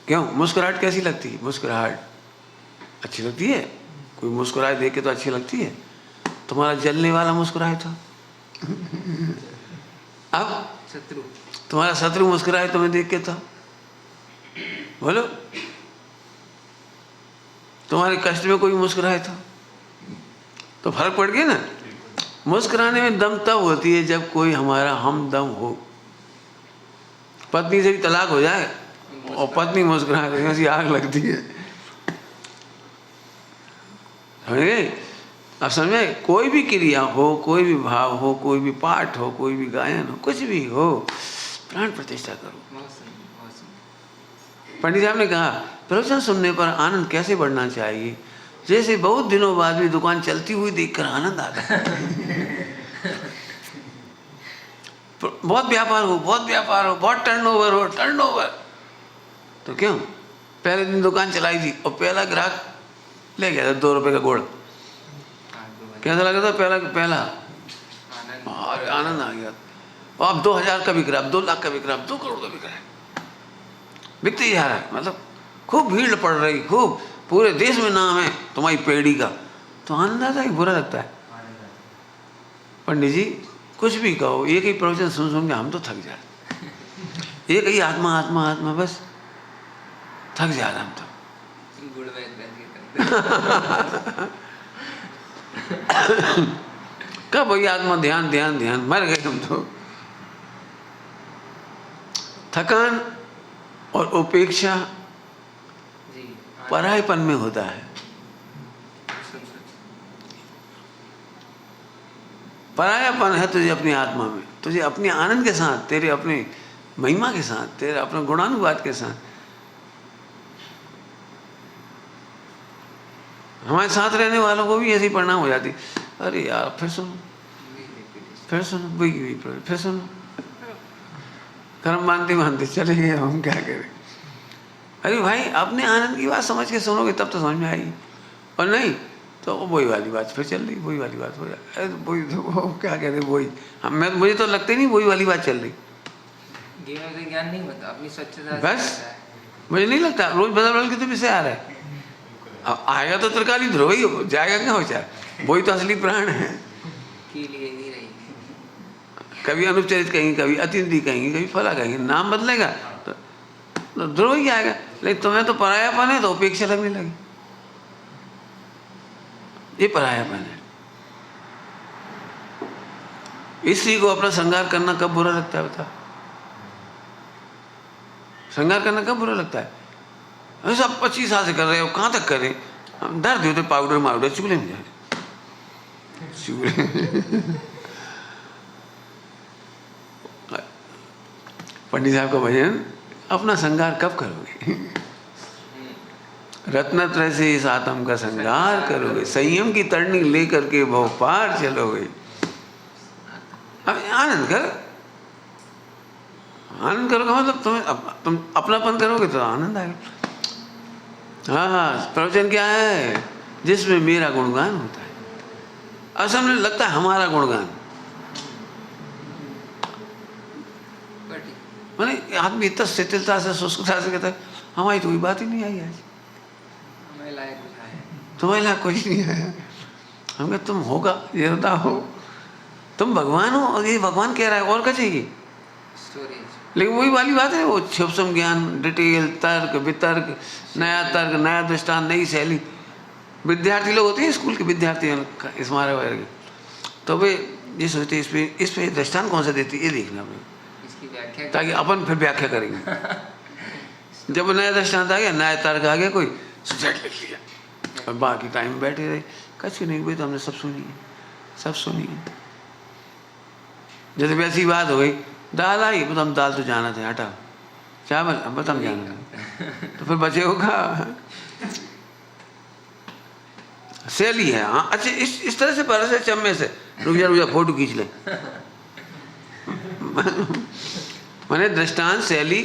Speaker 1: क्यों? मुस्कुराहट कैसी लगती है? मुस्कुराहट अच्छी लगती है, कोई मुस्कुराए देख के तो अच्छी लगती है। तुम्हारा जलने वाला मुस्कुराए तो अब
Speaker 2: शत्रु,
Speaker 1: तुम्हारा शत्रु मुस्कुराए तुम्हें देख के तो बोलो, तुम्हारे कष्ट में कोई मुस्कुराए तो फर्क पड़ गया ना। मुस्कुराने में दम तब होती है जब कोई हमारा हमदम हो। पत्नी से भी तलाक हो जाए और पत्नी मुस्कुराए तो ऐसी आग लगती है। समझ गए? अब समझे? कोई भी क्रिया हो, कोई भी भाव हो, कोई भी पाठ हो, कोई भी गायन हो, कुछ भी हो, प्राण प्रतिष्ठा करो। पंडित साहब ने कहा प्रवचन सुनने पर आनंद कैसे बढ़ना चाहिए? जैसे बहुत दिनों बाद भी दुकान चलती हुई देखकर आनंद आता है। बहुत व्यापार हो, बहुत व्यापार हो, बहुत टर्नओवर हो, टर्नओवर तो क्यों? पहले दिन दुकान चलाई थी और पहला ग्राहक ले गया था 2 रुपए का गुड़। कैसा लगा था? पहला आनंद आ गया। अब 2000 का बिक रहा, अब 2 लाख का बिक रहा, अब 2 करोड़ का बिक रहा है, बिकते ही जा रहा है। मतलब खूब भीड़ पड़ रही, खूब पूरे देश में नाम है तुम्हारी पेड़ी का, तो आनंद आता है, बुरा लगता है? पंडित जी कुछ भी कहो, एक ही प्रवचन सुन के हम तो थक जाए, एक ही आत्मा आत्मा आत्मा, बस थक जाए हम तो। कब वही आत्मा ध्यान ध्यान ध्यान, मर गए हम तो। थकान और उपेक्षा परायपन में होता है। परायापन है तुझे अपनी आत्मा में, तुझे अपने आनंद के साथ, तेरे अपने महिमा के साथ, तेरे अपने गुणानुवाद के साथ। हमारे साथ रहने वालों को भी ऐसी परिणाम हो जाती, अरे यार फिर सुनो, फिर सुनो, वही फिर सुनो, कर्म बांधते बांधते चले गए, हम क्या करें? अरे भाई अपने आनंद की बात समझ के सुनोगे तब तो समझ में आएगी, और नहीं तो वही वाली बात फिर चल रही, वही वाली बात हो जाए, वही तो वो क्या कहते हैं, वही हम, मैं मुझे तो लगता ही नहीं वही वाली बात चल रही।
Speaker 2: ज्ञान नहीं होता, अपनी स्वच्छता
Speaker 1: बस मुझे नहीं लगता रोज बदल बदल के तो विषय आ रहा है। अब आएगा तो त्रिकाली ध्रुव ही हो जाएगा, क्या हो जाए, वही तो असली प्राण है।
Speaker 2: के लिए नहीं रही,
Speaker 1: कभी अनुपचरित कहेंगे, कभी अतिथि कहेंगे, कभी फला कहेंगे, नाम बदलेगा तो ध्रुव ही आएगा। लेकिन तुम्हें तो परायापन है तो उपेक्षा लगने लगी, ये परायापन है। स्त्री को अपना श्रृंगार करना कब बुरा लगता है बता? श्रृंगार करना कब बुरा लगता है? अरे सब 25 साल से कर रहे हो, कहाँ तक करें? हम डर देते पाउडर माउडर चूल्हे में जाए, चूल्हे। पंडित साहब का भजन, अपना श्रृंगार कब करोगे? रत्नत्रय से इस आत्म का संगार करोगे, संयम की तरणी लेकर के भव पार चलोगे। अब आनंद करो, आनंद करोगे मतलब तुम अपनापन करोगे तो आनंद आएगा। हाँ, प्रवचन क्या है? जिसमें मेरा गुणगान होता है। असल में लगता है हमारा गुणगान, मैंने आदमी इतना शिथिलता से शुष्कता से कहता है हमारी तो कोई बात ही नहीं आई आज,
Speaker 2: हमें लायक कुछ आया,
Speaker 1: तुम्हारे लायक कुछ नहीं आया। हम कहते तुम होगा ये होता हो, तुम भगवान हो और ये भगवान कह रहा है और क्या चाहिए।
Speaker 2: स्टोरेज।
Speaker 1: लेकिन वही वाली बात है, वो क्षुप्सम ज्ञान, डिटेल, तर्क वितर्क, नया तर्क, नया दृष्टांत, नई शैली। विद्यार्थी लोग होते हैं स्कूल के विद्यार्थी इस मारे वगैरह के, तो वे ये सोचते इस पे दृष्टांत कौन सा देती है, ये देखना पड़ेगा,
Speaker 2: इसकी व्याख्या
Speaker 1: ताकि अपन फिर व्याख्या करेंगे। जब नया दृष्टांत आ गया, नया तर्क आ गया, कोई सब्जेक्ट लिख लिया और बाकी टाइम बैठे रहे, कुछ नहीं भाई, तो हमने सब सुनी है, सब सुनी है। जैसे वैसी बात हो गई, दाल आई, तो हम दाल तो जाना थे, हटा, चावल अब बता हम जाना था, तो फिर बचे होगा। शैली है। हाँ अच्छा, इस तरह से पर से चम्मे से रुक जा फोटो खींच ले। मैंने दृष्टांत, शैली,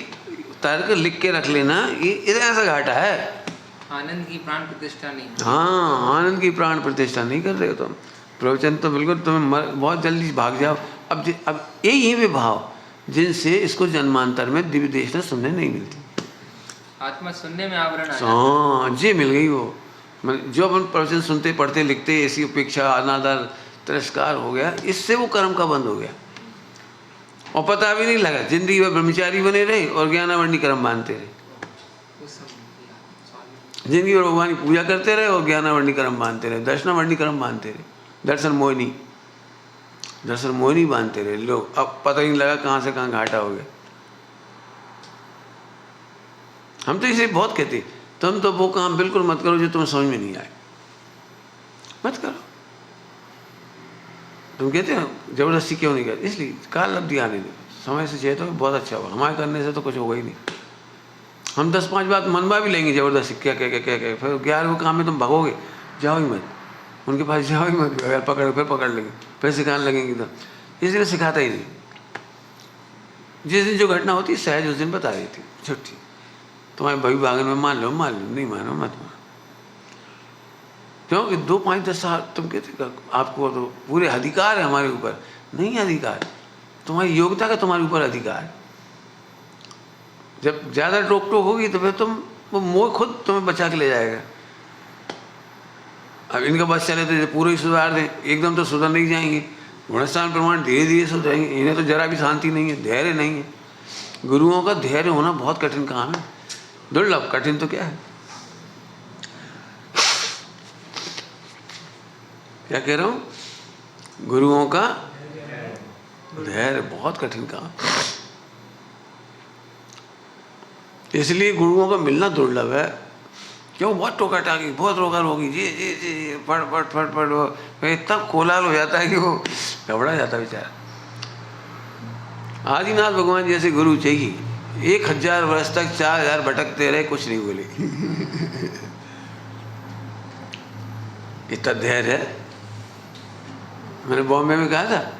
Speaker 1: तर्क लिख के रख लेना, ये ऐसा घाटा है।
Speaker 2: आनंद की प्राण प्रतिष्ठा नहीं।
Speaker 1: हाँ, आनंद की प्राण प्रतिष्ठा नहीं कर रहे हो तुम। प्रवचन तो बिल्कुल तुम्हें बहुत जल्दी भाग जाओ। अब यही वे भाव जिनसे इसको जन्मांतर में दिव्य देशना सुनने नहीं मिलती।
Speaker 2: आत्मा सुनने में आवरण है।
Speaker 1: हाँ जी, मिल गई वो। जो अपन प्रवचन सुनते पढ़ते लिखते ऐसी उपेक्षा, अनादर, तिरस्कार हो गया, इससे वो कर्म का बंद हो गया और पता भी नहीं लगा। जिंदगी में ब्रह्मचारी बने रहे और ज्ञानावरणी कर्म मानते रहे। जिंदगी भर भगवान की पूजा करते रहे और ज्ञानावरणी कर्म मानते रहे, दर्शनावरणी कर्म मानते रहे, दर्शन मोहिनी मानते रहे लोग। अब पता ही नहीं लगा कहाँ से कहाँ घाटा हो गया। हम तो इसे बहुत कहते, तुम तो वो काम बिल्कुल मत करो जो तुम्हें समझ में नहीं आए, मत करो। तुम कहते हो जबरदस्ती क्यों नहीं करते, इसलिए काल लब्धि आने दो, समय से चाहिए तो बहुत अच्छा हुआ। हमारे करने से तो कुछ होगा ही नहीं। हम 10-5 बात मनवा भी लेंगे जबरदस्ती, क्या फिर 11वें काम में तुम भगोगे, जाओ ही मत, उनके पास जाओ ही मत। अगर पकड़ लेंगे, फिर सिखाने लगेंगे तो, इसलिए सिखाता ही नहीं। जिस दिन जो घटना होती है सहज उस दिन बता देती, छुट्टी तुम्हारे भाई भागन में मान लो, नहीं मानो मत मानो। क्योंकि 2, 5, 10 साल तुम कहते आपको तो पूरे अधिकार है हमारे ऊपर। नहीं अधिकार, तुम्हारी योग्यता का तुम्हारे ऊपर अधिकार है। जब ज़्यादा टोक होगी तो फिर वो मोह खुद तुम्हें बचा के ले जाएगा। अब इनका बस चले तो पूरे ही सुधार दें, एकदम तो सुधर नहीं जाएंगे। गुणस्थान प्रमाण धीरे धीरे सुधरेंगे। इन्हें तो जरा भी शांति नहीं है, धैर्य नहीं है। गुरुओं का धैर्य होना बहुत कठिन काम है, दुर्लभ। कठिन तो क्या है, क्या कह रहा हूँ, गुरुओं का धैर्य बहुत कठिन काम। इसलिए गुरुओं का मिलना दुर्लभ है। क्यों, बहुत टोका टाकी, बहुत रोकर होगी, जी फट इतना कोलाहल हो जाता है कि वो घबरा जाता है बेचारा। आदिनाथ भगवान जैसे गुरु चाहिए। 1000 वर्ष तक 4000 भटकते रहे, कुछ नहीं बोले। इतना धैर्य है। मैंने बॉम्बे में कहा था,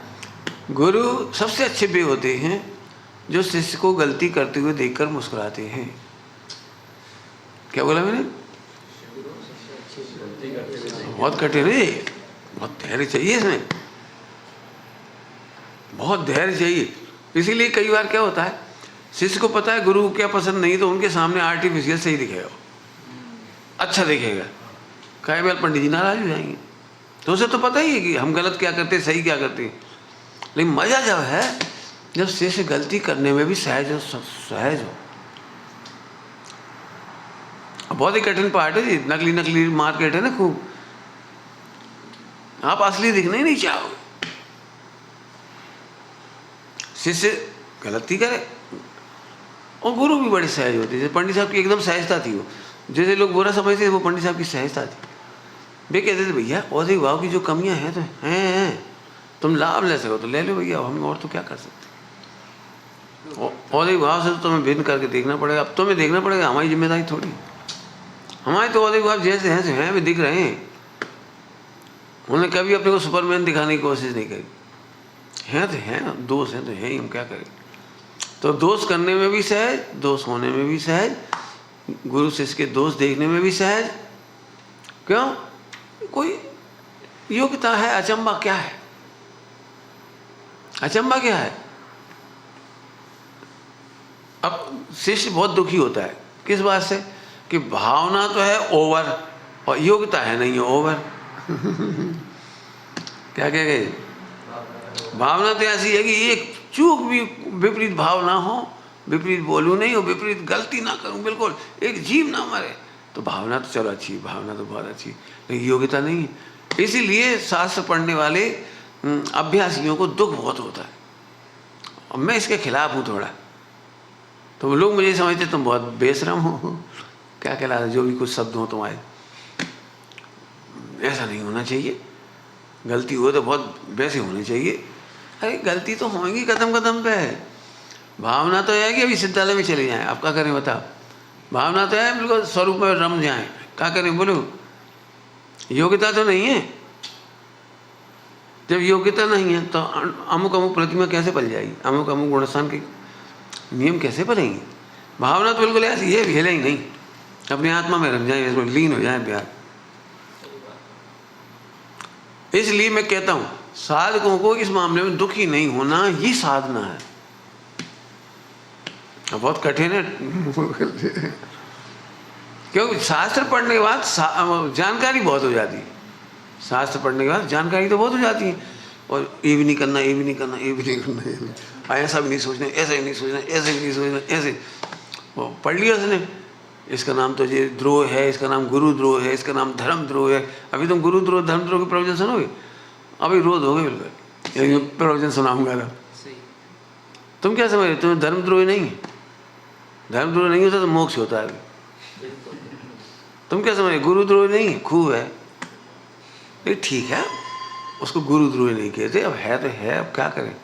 Speaker 1: गुरु सबसे अच्छे वे होते हैं जो शिष्य को गलती करते हुए देखकर मुस्कुराते हैं। क्या बोला मैंने, बहुत कठिन है, बहुत धैर्य चाहिए इसमें, बहुत धैर्य चाहिए। इसीलिए कई बार क्या होता है, शिष्य को पता है गुरु को क्या पसंद नहीं, तो उनके सामने आर्टिफिशियल सही दिखेगा, अच्छा दिखेगा। कई बार पंडित जी नाराज हो जाएंगे, तो उसे तो पता ही है कि हम गलत क्या करते, सही क्या करते। लेकिन मजा जब है जब शिष्य गलती करने में भी सहज हो। बहुत ही कठिन पार्ट है जी, नकली मार्केट है ना खूब। आप असली दिखना ही नहीं चाहोगे। शिष्य गलती करे और गुरु भी बड़ी सहज होती है। जैसे पंडित साहब की एकदम सहजता थी, वो जैसे लोग बुरा समझते थे, वो पंडित साहब की सहजता थी। वे कहते थे भैया औधे भाव की जो कमियां हैं तो हैं, तुम लाभ ले सको तो ले लो भैया, हम और तो क्या कर सकते। औधे भाव से तो तुम्हें भिन्न करके देखना पड़ेगा। अब तुम्हें देखना पड़ेगा, हमारी जिम्मेदारी थोड़ी। हमारे तो औलिक बाप जैसे हैं भी दिख रहे हैं। उन्होंने कभी अपने को सुपरमैन दिखाने की कोशिश नहीं करी। हैं तो हैं, दोष हैं तो हैं ही, हम क्या करें। तो दोष करने में भी सहज, दोष होने में भी सहज, गुरु शिष्य के दोष देखने में भी सहज। क्यों? कोई योग्यता है। अचंबा क्या है? अचंबा क्या है? अब शिष्य बहुत दुखी होता है किस बात से कि भावना तो है ओवर और योग्यता है नहीं है ओवर। क्या कह गए? भावना तो ऐसी है कि एक चूक भी विपरीत भाव ना हो, विपरीत बोलूं नहीं हो, विपरीत गलती ना करूं, बिल्कुल एक जीव ना मरे, तो भावना तो चलो अच्छी, भावना तो बहुत अच्छी, लेकिन योग्यता नहीं है। इसीलिए शास्त्र पढ़ने वाले अभ्यासियों को दुख बहुत होता है। और मैं इसके खिलाफ हूँ थोड़ा। तो लोग मुझे समझते तुम बहुत बेशरम हो, क्या कहलाता, जो भी कुछ शब्द हो तुम्हारे, ऐसा नहीं होना चाहिए। गलती हो तो बहुत वैसे होनी चाहिए। अरे गलती तो होंगी कदम कदम पे है। भावना तो है कि अभी विद्यालय में चले जाएं, आप क्या करें बताओ। भावना तो है बिल्कुल स्वरूप में रम जाएं, क्या करें बोलो। योग्यता तो नहीं है। जब योग्यता नहीं है तो अमुक अमुक प्रतिमा कैसे पल जाएगी, अमुक अमुक गुणस्थान के नियम कैसे पलेंगे। भावना तो बिल्कुल ऐसी है, हिले ही नहीं, अपनी आत्मा में रम जाए, इसमें लीन हो जाए प्यार। इसलिए मैं कहता हूं साधकों को इस मामले में दुखी नहीं होना ही साधना है। बहुत कठिन है क्योंकि शास्त्र पढ़ने के बाद जानकारी बहुत हो जाती है। शास्त्र पढ़ने के बाद जानकारी तो बहुत हो जाती है, और ये भी नहीं करना, ये भी नहीं करना, ये भी नहीं करना, ऐसा भी नहीं सोचना, ऐसा भी नहीं सोचना, ऐसे भी नहीं सोचना, ऐसे वो पढ़ लिया उसने। इसका नाम तो ये द्रोह है, इसका नाम गुरु द्रोह है, इसका नाम धर्म द्रोह है। अभी तुम गुरु द्रोह धर्म द्रोह के प्रवचन सुनोगे, अभी रोज हो गए बिल्कुल प्रवचन सुनाऊंगा ना। तुम क्या समझ रहे, तुम्हें धर्म द्रोह नहीं है? धर्म द्रोह नहीं होता तो मोक्ष होता है। तुम क्या समझ रहे, गुरु द्रोह नहीं है, खूब है, लेकिन ठीक है, उसको गुरु द्रोह नहीं कहते। अब है तो है, अब क्या करें।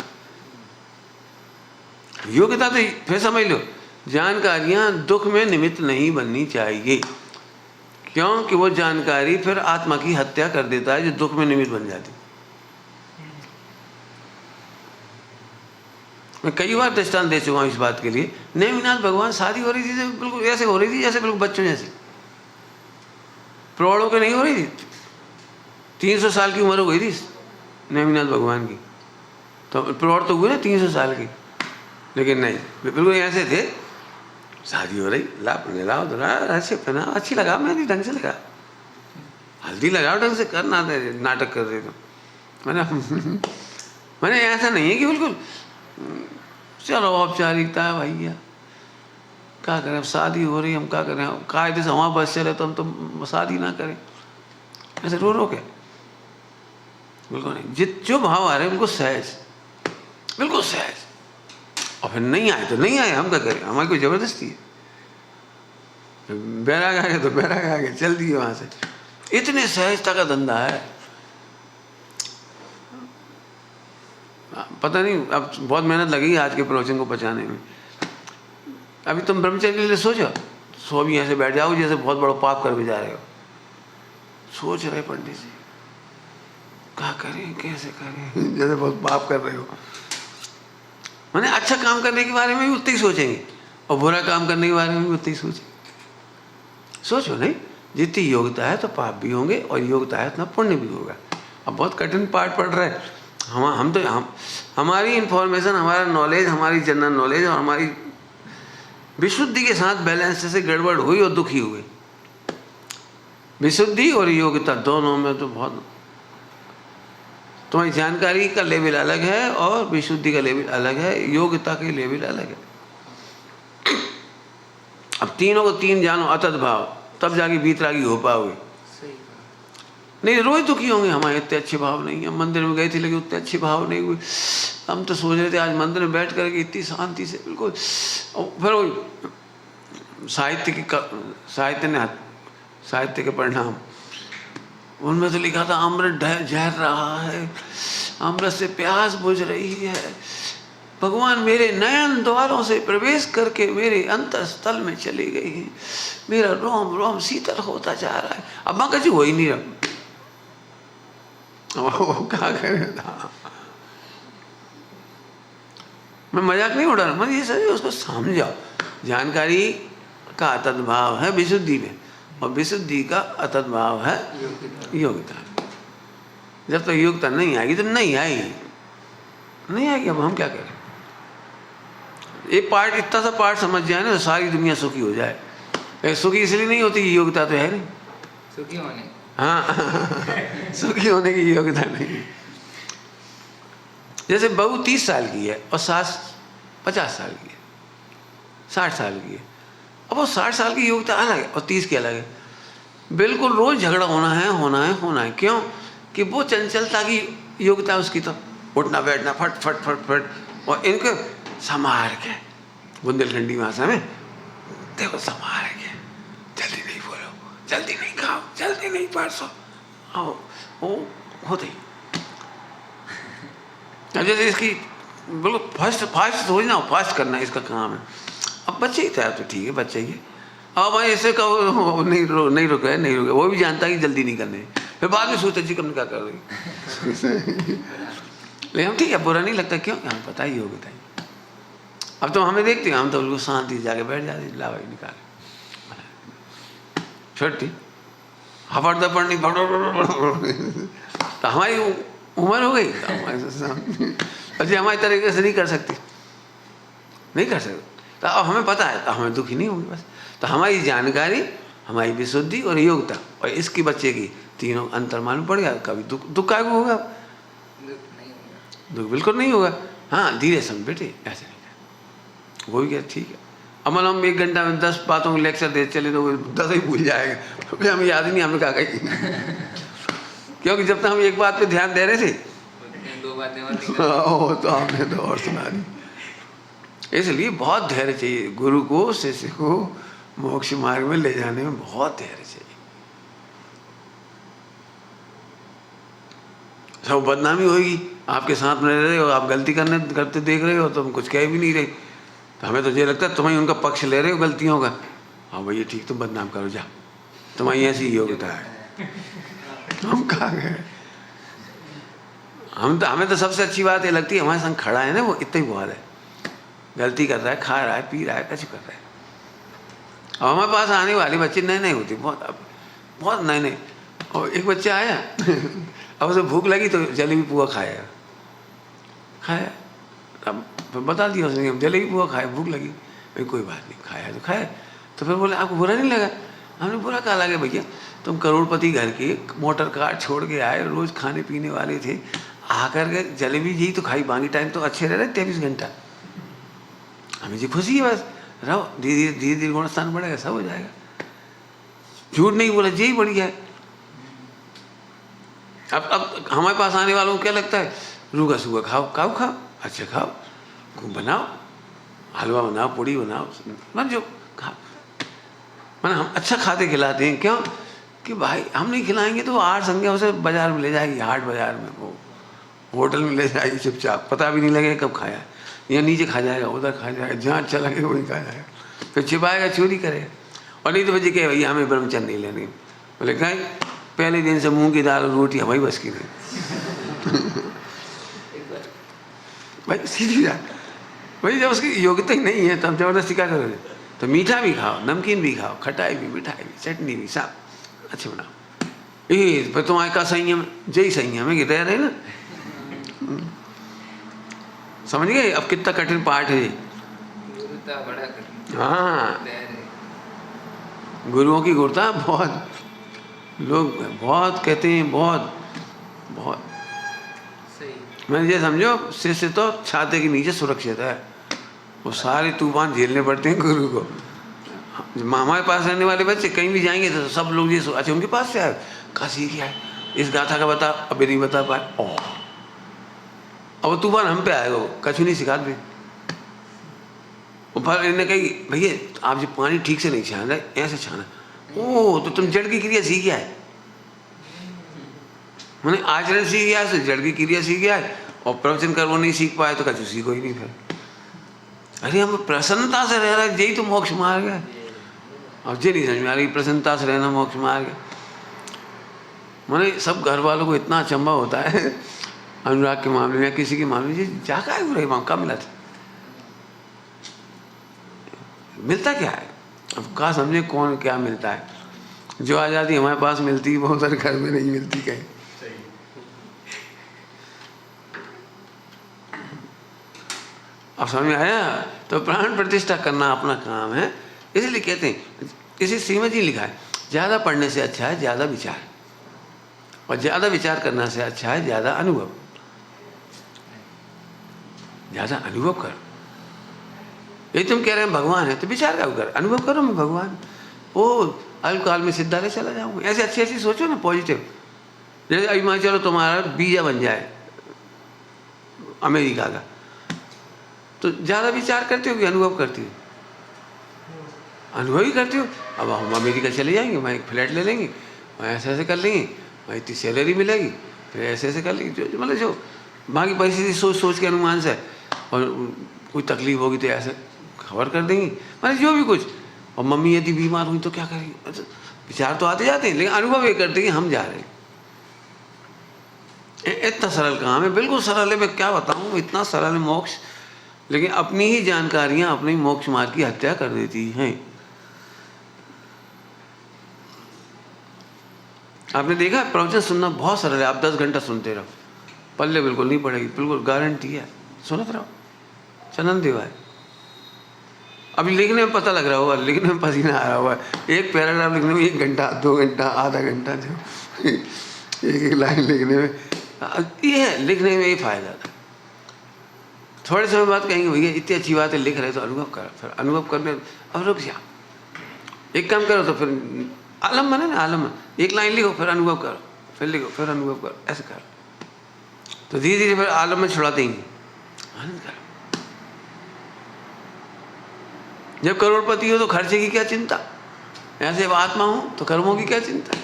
Speaker 1: योग्यता तो फिर समझ लो, जानकारियां दुख में निमित्त नहीं बननी चाहिए, क्योंकि वो जानकारी फिर आत्मा की हत्या कर देता है जो दुख में निमित्त बन जाती। मैं कई बार दृष्टांत दे चुका हूं इस बात के लिए। नेमिनाथ भगवान शादी हो रही थी, बिल्कुल ऐसे हो रही थी जैसे बिल्कुल बच्चों जैसे, प्रौढ़ों के नहीं हो रही थी। 300 साल की उम्र हो गई थी नेमिनाथ भगवान की, तो प्रौढ़ तो हुए ना 300 साल की, लेकिन नहीं, बिल्कुल ऐसे थे। शादी हो रही, लाओ ऐसे पहना, अच्छी लगा, मेहंदी ढंग से लगा, हल्दी लगाओ ढंग से, करना नाटक कर रहे तो मैंने ऐसा नहीं है कि बिल्कुल चलो औपचारिकता है भैया, क्या करें, अब शादी हो रही, हम क्या करें, कायदे से हमारे बस चले तो हम तो शादी ना करें, ऐसे रो के, बिल्कुल नहीं। जो भाव आ रहे हैं बिल्कुल सहज, बिल्कुल सहज। और फिर नहीं आए तो नहीं आए, हम क्या करें, हमारी कोई जबरदस्ती है। बैराग आ गए तो बैराग आ गए, चल दिए वहां से। इतने सहजता का धंधा है, पता नहीं, अब बहुत मेहनत लगेगी आज के प्रवचन को बचाने में। अभी तुम ब्रह्मचर्य के लिए सोचो, सो भी ऐसे बैठ जाओ जैसे बहुत बड़ा पाप कर भी जा रहे हो। सोच रहे पंडित जी क्या करें, कैसे करें, जैसे बहुत पाप कर रहे हो। मैंने अच्छा काम करने के बारे में भी उतना ही सोचेंगे, और बुरा काम करने के बारे में भी उतना ही सोचेंगे। सोचो नहीं, जितनी योग्यता है तो पाप भी होंगे, और योग्यता है उतना पुण्य भी होगा। अब बहुत कठिन पाठ पढ़ रहे हैं हम हमारी इंफॉर्मेशन, हमारा नॉलेज, हमारी जनरल नॉलेज और हमारी विशुद्धि के साथ बैलेंस से गड़बड़ हुई और दुखी हुए। विशुद्धि और योग्यता दोनों में तो बहुत, तुम्हारी जानकारी का लेवल अलग है और विशुद्धि का लेवल अलग है, योग्यता के लेवल अलग है। अब तीनों को तीन जानो अतत भाव, तब जाके बीतरागी हो पाओगे। नहीं रोज दुखी होंगे, हमारे इतने अच्छे भाव नहीं है, मंदिर में गए थे लेकिन उतने अच्छे भाव नहीं हुए। हम तो सोच रहे थे आज मंदिर में बैठ करके इतनी शांति से बिल्कुल। फिर वो साहित्य के परिणाम, उनमें तो लिखा था अमृत झर रहा है, अमृत से प्यास बुझ रही है, भगवान मेरे नयन द्वारों से प्रवेश करके मेरे अंतःस्थल में चले गए हैं, मेरा रोम रोम शीतल होता जा रहा है। अब माँ कछु हो ही नहीं रहा, क्या करेगा। मैं मजाक नहीं उड़ा रहा, मैं ये सही उसको समझाओ। जानकारी का अतद्भाव है विशुद्धि में, और विशुद्धि का अतद्भाव है योग्यता में। जब तक योग्यता नहीं आएगी तो नहीं आएगी, नहीं आएगी। अब हम क्या करें? एक पार्ट, इतना सा पार्ट समझ जाए ना तो सारी दुनिया सुखी हो जाए। सुखी इसलिए नहीं होती कि योग्यता तो है नहीं,
Speaker 2: सुखी होने।
Speaker 1: हाँ सुखी होने की योग्यता नहीं। जैसे बहू 30 साल की है और सास 50 साल की है, 60 साल की है। अब वो 60 साल की योग्यता अलग है और 30 की अलग है। बिल्कुल रोज झगड़ा होना है, होना है, होना है। क्यों? कि वो चंचलता की योग्यता उसकी, तो उठना बैठना फट फट फट फट, और इनको संभाल के बुंदेलखंडी भाषा में देखो संभाल के, जल्दी नहीं बोलो, जल्दी नहीं खाओ, जल्दी नहीं परसो आओ, वो होते ही। जैसे इसकी बिल्कुल फास्ट हो ना, फास्ट करना इसका काम है। अब बच्चे ही था तो ठीक है, बच्चे ही। अब भाई ऐसे कहो नहीं रुक रहे, वो भी जानता है कि जल्दी नहीं करने, फिर बाद में सोचता जी कम क्या कर रही। लेकिन हम ठीक है, बुरा नहीं लगता। क्यों? हमें पता ही होगा। अब तो हमें देखते हैं, हम तो बिल्कुल शांति से जाके बैठ जाते, ला भाई निकाले छुट्टी, हफड़ दपड़ नहीं तो हमारी उम्र हो गई, अजय हमारी तरीके से नहीं कर सकती, नहीं कर सकते। तो अब हमें पता है, तो हमें दुखी नहीं होगी बस। तो हमारी जानकारी, हमारी विशुद्धि और योग्यता और इसकी बच्चे की तीनों अंतर मालूम पड़ गया। कभी दुख काय को होगा? दुख बिल्कुल नहीं होगा। हाँ धीरे समझ बेटे, ऐसे नहीं। वो भी क्या ठीक है। अमल हम 1 घंटा में 10 बातों को लेक्चर दे चले तो 10 ही भूल जाएगा, फिर हमें याद ही नहीं हमने कहा कही। क्योंकि जब तक हम एक बात पे ध्यान दे रहे थे,
Speaker 2: 2 बातें और
Speaker 1: तो आपने तो और सुना दी। इसलिए बहुत धैर्य चाहिए गुरु को, शिष्य को मोक्ष मार्ग में ले जाने में बहुत धैर्य चाहिए। सब बदनामी होगी, आपके साथ में रह रहे हो, आप गलती करते देख रहे हो तो हम कुछ कह भी नहीं रहे, तो हमें तो ये लगता है तुम्हें उनका पक्ष ले रहे हो गलतियों का। हाँ भैया ठीक, तुम बदनाम करो, जा, तुम्हारी ऐसी योग्यता है। हम कहाँ गए? हमें तो सबसे अच्छी बात ये लगती है, हमारे संग खड़ा है ना वो, इतना ही बहुत है। गलती कर रहा है, खा रहा है, पी रहा है, कुछ कर रहा है। और हमारे पास आने वाले बच्चे नए नए होते, बहुत नए नए। और एक बच्चा आया अब उसे भूख लगी तो जलेबी पुआ खाया। अब बता दिया उसने, हम जलेबी पुआ खाए, भूख लगी। भाई कोई बात नहीं, खाया तो खाया। तो फिर बोले आपको बुरा नहीं लगा? हमने बुरा कहा लगे भैया, तुम करोड़पति घर के मोटर कार छोड़ के आए, रोज खाने पीने वाले थे, आकर के जलेबी यही तो खाई, बाकी टाइम तो अच्छे रह रहे 23 घंटा। हमें जी खुशी है, बस रहो, धीरे धीरे गुणस्थान बढ़ेगा, सब हो जाएगा। झूठ नहीं बोला, यही बढ़िया है। अब हमारे पास आने वालों को क्या लगता है? रूखा सूखा खाओ, अच्छा खाओ, बनाओ, हलवा बनाओ, पूड़ी बनाओ, बन जो खाओ। मैंने हम अच्छा खाते खिलाते हैं। क्यों? कि भाई हम नहीं खिलाएंगे तो 8 संज्ञा उसे बाजार में ले जाएगी, हाट बाजार में, वो होटल में ले जाएगी चुपचाप, पता भी नहीं लगेगा कब खाया। यहाँ नीचे खा जाएगा, उधर खा जाएगा, जहाँ अच्छा लगेगा वहीं खा जाएगा, फिर छिपाएगा, चोरी करेगा। और नहीं तो भैया कहे भैया हमें ब्रह्मचर्य नहीं लेने। बोले कहीं पहले दिन से मूंग की दाल और रोटी हमारी बस की नहीं। भाई सीधी बात, भाई जब उसकी योग्यता ही नहीं है तो हम जबरदस्ती क्या करोगे? तो मीठा भी खाओ, नमकीन भी खाओ, खटाई भी, मिठाई भी, चटनी भी, सब अच्छे बनाओ। ये तुम्हारे का संयम, जय संयम है कि रह रहे ना। समझ गए अब कितना कठिन पाठ है ये?
Speaker 2: गुरुता बड़ा कठिन।
Speaker 1: हाँ, गुरुओं की गुरुता बहुत, लोग बहुत कहते हैं, बहुत बहुत
Speaker 2: सही।
Speaker 1: मैंने ये समझो, शिष्य तो छाते के नीचे सुरक्षित है, वो सारे तूफान झेलने पड़ते हैं गुरु को। हमारे पास रहने वाले बच्चे कहीं भी जाएंगे तो सब लोग ये अच्छा उनके पास से आए, कहा सीख है, इस गाथा का बता, अभी नहीं बता पाए। ओ अब तूफान हम पे आएगा, वो कछु नहीं सिखा भी। फिर इन्हें कही भैया आप जो पानी ठीक से नहीं छान रहे, ऐसे छाना। ओ तो तुम जड़ की क्रिया सीख गया है, मैंने आचरण सीख गया है, जड़ की क्रिया सीख गया है, और प्रवचन कर वो नहीं सीख पाए तो कछु सीखो ही नहीं। फिर अरे हम प्रसन्नता से रह रहे, यही तो मोक्ष मार्ग है। अब ये नहीं समझ में आ रही प्रसन्नता से रहना मोक्ष मार्ग है। माने सब घर वालों को इतना अचंभा होता है अनुराग के मामले में, किसी के मामले में, जा का है वहाँ कब मिला था, मिलता क्या है? अब कहा समझे कौन क्या मिलता है। जो आज़ादी हमारे पास मिलती है वो उधर घर में नहीं मिलती कहीं। अब समझ में आया? तो प्राण प्रतिष्ठा करना अपना काम है। इसलिए कहते हैं, इसी श्रीमद जी लिखा है, ज़्यादा पढ़ने से अच्छा है ज़्यादा विचार, और ज़्यादा विचार करने से अच्छा है ज़्यादा अनुभव। ज़्यादा अनुभव कर। यदि तुम कह रहे हैं भगवान है तो विचार का कर, अनुभव करो मैं भगवान, वो अल्पकाल में सिद्धालय चला जाऊँगा। ऐसे अच्छी अच्छी सोचो ना, पॉजिटिव। जैसे अभी मान चलो तुम्हारा वीज़ा बन जाए अमेरिका का, तो ज़्यादा विचार करते हो कि अनुभव करती हो? अनुभव ही करते हो। अब हम अमेरिका चले जाएंगे, वहाँ एक फ्लैट ले लेंगे, वहाँ ऐसे ऐसे कर लेंगे, वहाँ इतनी सैलरी मिलेगी, फिर ऐसे ऐसे कर लेंगे, जो मतलब जो बाकी परिस्थिति सोच सोच के अनुमान से, और कोई तकलीफ होगी तो ऐसे खबर कर देंगी, मतलब जो भी कुछ। और मम्मी यदि बीमार हुई तो क्या करेंगे? अच्छा, विचार तो आते जाते हैं, लेकिन अनुभव ये करते हैं कि हम जा रहे हैं। इतना सरल काम है, बिल्कुल सरल है। मैं क्या बताऊँ, इतना सरल है मोक्ष, लेकिन अपनी ही जानकारियाँ अपने मोक्ष मार्ग की हत्या कर देती हैं। आपने देखा प्रवचन सुनना बहुत सरल है, आप 10 घंटा सुनते रहो, पल्ले बिल्कुल नहीं पड़ेगी, बिल्कुल गारंटी है। सुनते रहो, चनन देवाय। अभी लिखने में पता लग रहा होगा, लिखने में पसीना आ रहा होगा, एक पैराग्राफ लिखने में 1 घंटा 2 घंटा आधा घंटा, जो एक एक लाइन लिखने में, ये है लिखने में ये फायदा था। थोड़े समय बाद कहेंगे भैया इतनी अच्छी बात है, लिख रहे तो अनुभव करो, फिर अनुभव करने अब रुक जा, एक काम करो तो फिर आलम बने ना, आलम, एक लाइन लिखो फिर अनुभव करो, फिर लिखो फिर अनुभव करो, ऐसे करो, तो धीरे धीरे फिर आलम में छुड़ा देंगे। आनंद करो। जब करोड़पति हो तो खर्चे की क्या चिंता, ऐसे आत्मा हो तो कर्मों की क्या चिंता।